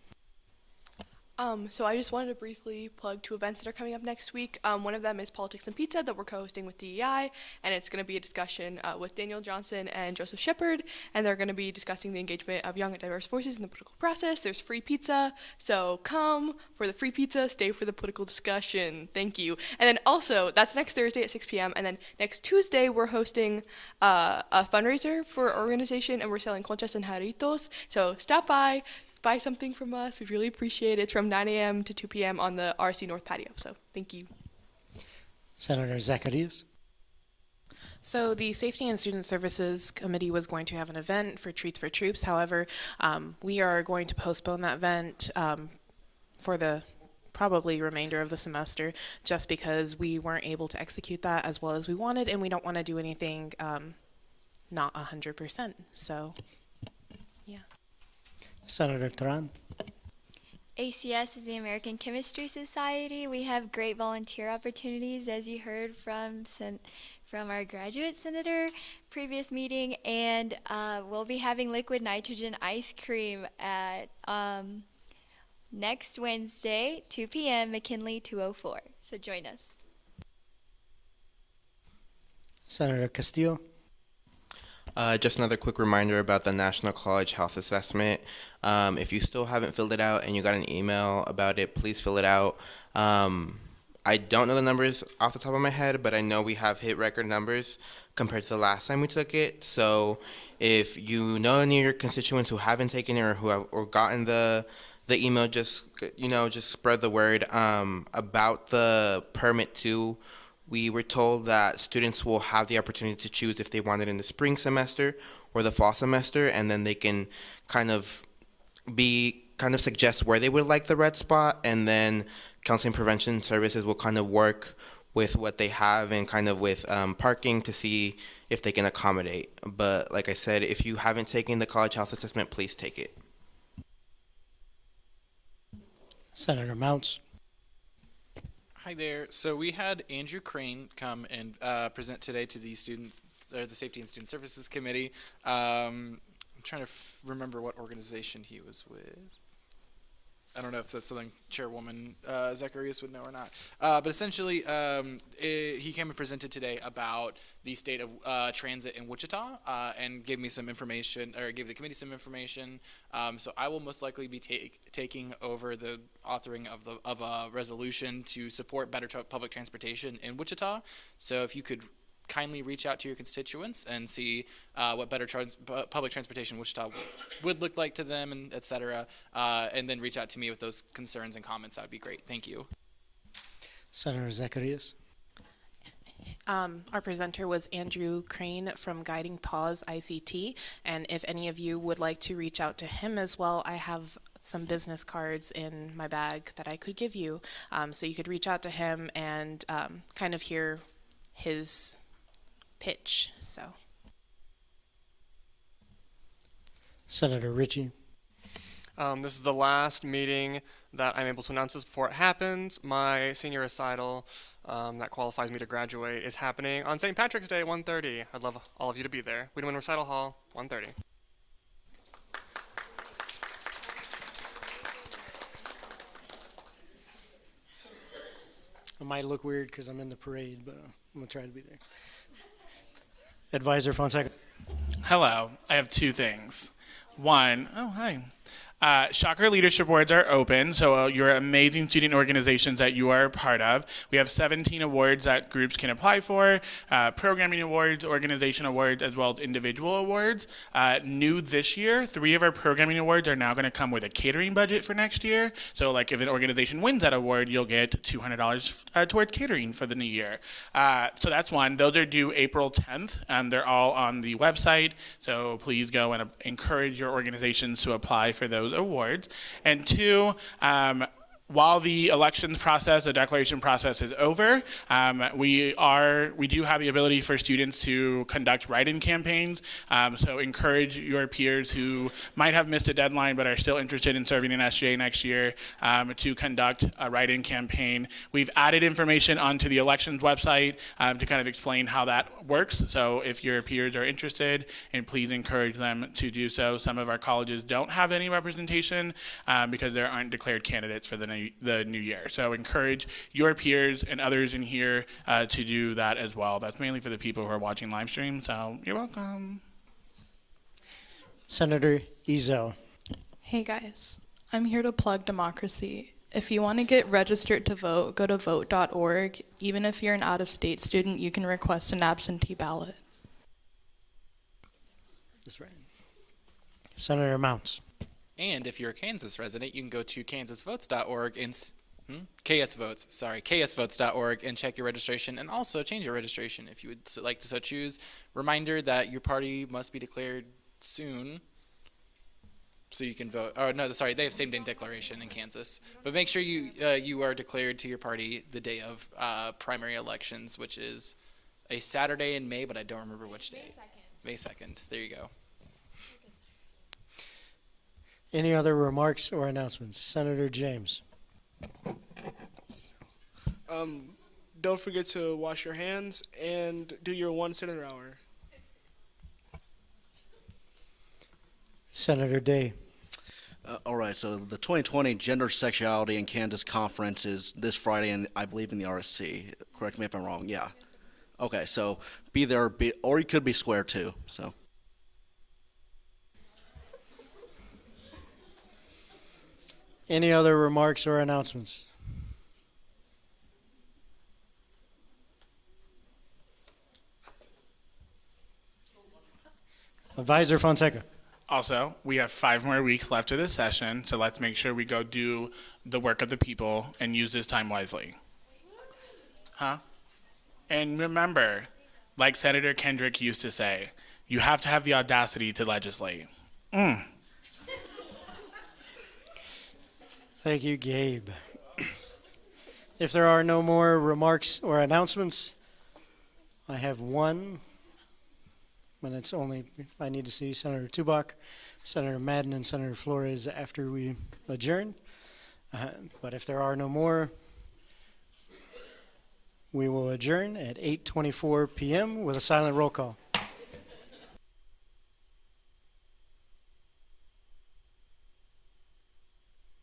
So I just wanted to briefly plug 2 events that are coming up next week. One of them is Politics and Pizza that we're co-hosting with DEI, and it's going to be a discussion with Daniel Johnson and Joseph Shepard, and they're going to be discussing the engagement of young and diverse voices in the political process. There's free pizza, so come for the free pizza, stay for the political discussion. Thank you. And then also, that's next Thursday at 6 p.m., and then next Tuesday we're hosting a fundraiser for our organization, and we're selling conchas and jarritos, so stop by. Buy something from us. We really appreciate it. It's from 9 a.m. to 2 p.m. on the RC North patio. So thank you. Senator Zacharias. So the Safety and Student Services Committee was going to have an event for Treats for Troops. However, we are going to postpone that event for the probably remainder of the semester, just because we weren't able to execute that as well as we wanted, and we don't want to do anything not 100%. So, yeah. Senator Tran. ACS is the American Chemistry Society. We have great volunteer opportunities, as you heard from our graduate senator previous meeting, and we'll be having liquid nitrogen ice cream at next Wednesday, 2 p.m., McKinley 204. So join us. Senator Castillo. Just another quick reminder about the National College Health Assessment. If you still haven't filled it out and you got an email about it, please fill it out. I don't know the numbers off the top of my head, but I know we have hit record numbers compared to the last time we took it. So if you know any of your constituents who haven't taken it or who have or gotten the email, just spread the word about the permit too. we were told that students will have the opportunity to choose if they want it in the spring semester or the fall semester, and then they can kind of suggest where they would like the red spot, and then counseling prevention services will kind of work with what they have and kind of with parking to see if they can accommodate. But like I said, if you haven't taken the college health assessment, please take it. Senator Mounts. Hi there. So we had Andrew Crane come and present today to the students, or the Safety and Student Services Committee. I'm trying to remember what organization he was with. I don't know if that's something Chairwoman Zacharias would know or not. But essentially, he came and presented today about the state of transit in Wichita and gave me some information, or gave the committee some information. So I will most likely be taking over the authoring of a resolution to support better public transportation in Wichita. So if you could kindly reach out to your constituents and see what better public transportation Wichita would look like to them, and et cetera, and then reach out to me with those concerns and comments. That would be great. Thank you. Senator Zacharias. Our presenter was Andrew Crane from Guiding Paws ICT, and if any of you would like to reach out to him as well, I have some business cards in my bag that I could give you, so you could reach out to him and kind of hear his pitch. So, Senator Ritchie. This is the last meeting that I'm able to announce this before it happens. My senior recital that qualifies me to graduate is happening on St. Patrick's Day, 1:30. I'd love all of you to be there. Wiedemann Recital Hall, 1:30. It might look weird because I'm in the parade, but I'm going to try to be there. Advisor Fonseca. Hello. I have two things. One, oh, hi. Shocker leadership awards are open, so your amazing student organizations that you are a part of. We have 17 awards that groups can apply for, programming awards, organization awards, as well as individual awards. New this year, 3 of our programming awards are now going to come with a catering budget for next year. So like if an organization wins that award, you'll get $200 towards catering for the new year. So that's one. Those are due April 10th, and they're all on the website. So please go and encourage your organizations to apply for those awards. And 2, while the elections process, the declaration process is over, we do have the ability for students to conduct write-in campaigns. So encourage your peers who might have missed a deadline but are still interested in serving in SGA next year to conduct a write-in campaign. We've added information onto the elections website to kind of explain how that works. So if your peers are interested, and please encourage them to do so. Some of our colleges don't have any representation because there aren't declared candidates for the new year. So encourage your peers and others in here to do that as well. That's mainly for the people who are watching live stream, so you're welcome. Senator Ezo. Hey guys, I'm here to plug democracy. If you want to get registered to vote, go to vote.org. Even if you're an out-of-state student, you can request an absentee ballot. That's right. Senator Mounts. And if you're a Kansas resident, you can go to kansasvotes.org and ksvotes.org and check your registration, and also change your registration if you would like to so choose. Reminder that your party must be declared soon, so you can vote. Oh no, sorry, they have same-day declaration in Kansas. But make sure you are declared to your party the day of primary elections, which is a Saturday in May, but I don't remember which day. May 2nd. There you go. Any other remarks or announcements? Senator James. Don't forget to wash your hands and do your 1 senator hour. Senator Day. All right, so the 2020 Gender, Sexuality, and Kansas Conference is this Friday, and I believe in the RSC. Correct me if I'm wrong. Yeah. Okay, so be there, or you could be square too. So. Any other remarks or announcements? Advisor Fonseca. Also, we have 5 more weeks left of this session, so let's make sure we go do the work of the people and use this time wisely. Huh? And remember, like Senator Kendrick used to say, you have to have the audacity to legislate. Thank you, Gabe. If there are no more remarks or announcements, I have one, and it's only, I need to see Senator Tubach, Senator Madden, and Senator Flores after we adjourn. But if there are no more, we will adjourn at 8:24 p.m. with a silent roll call.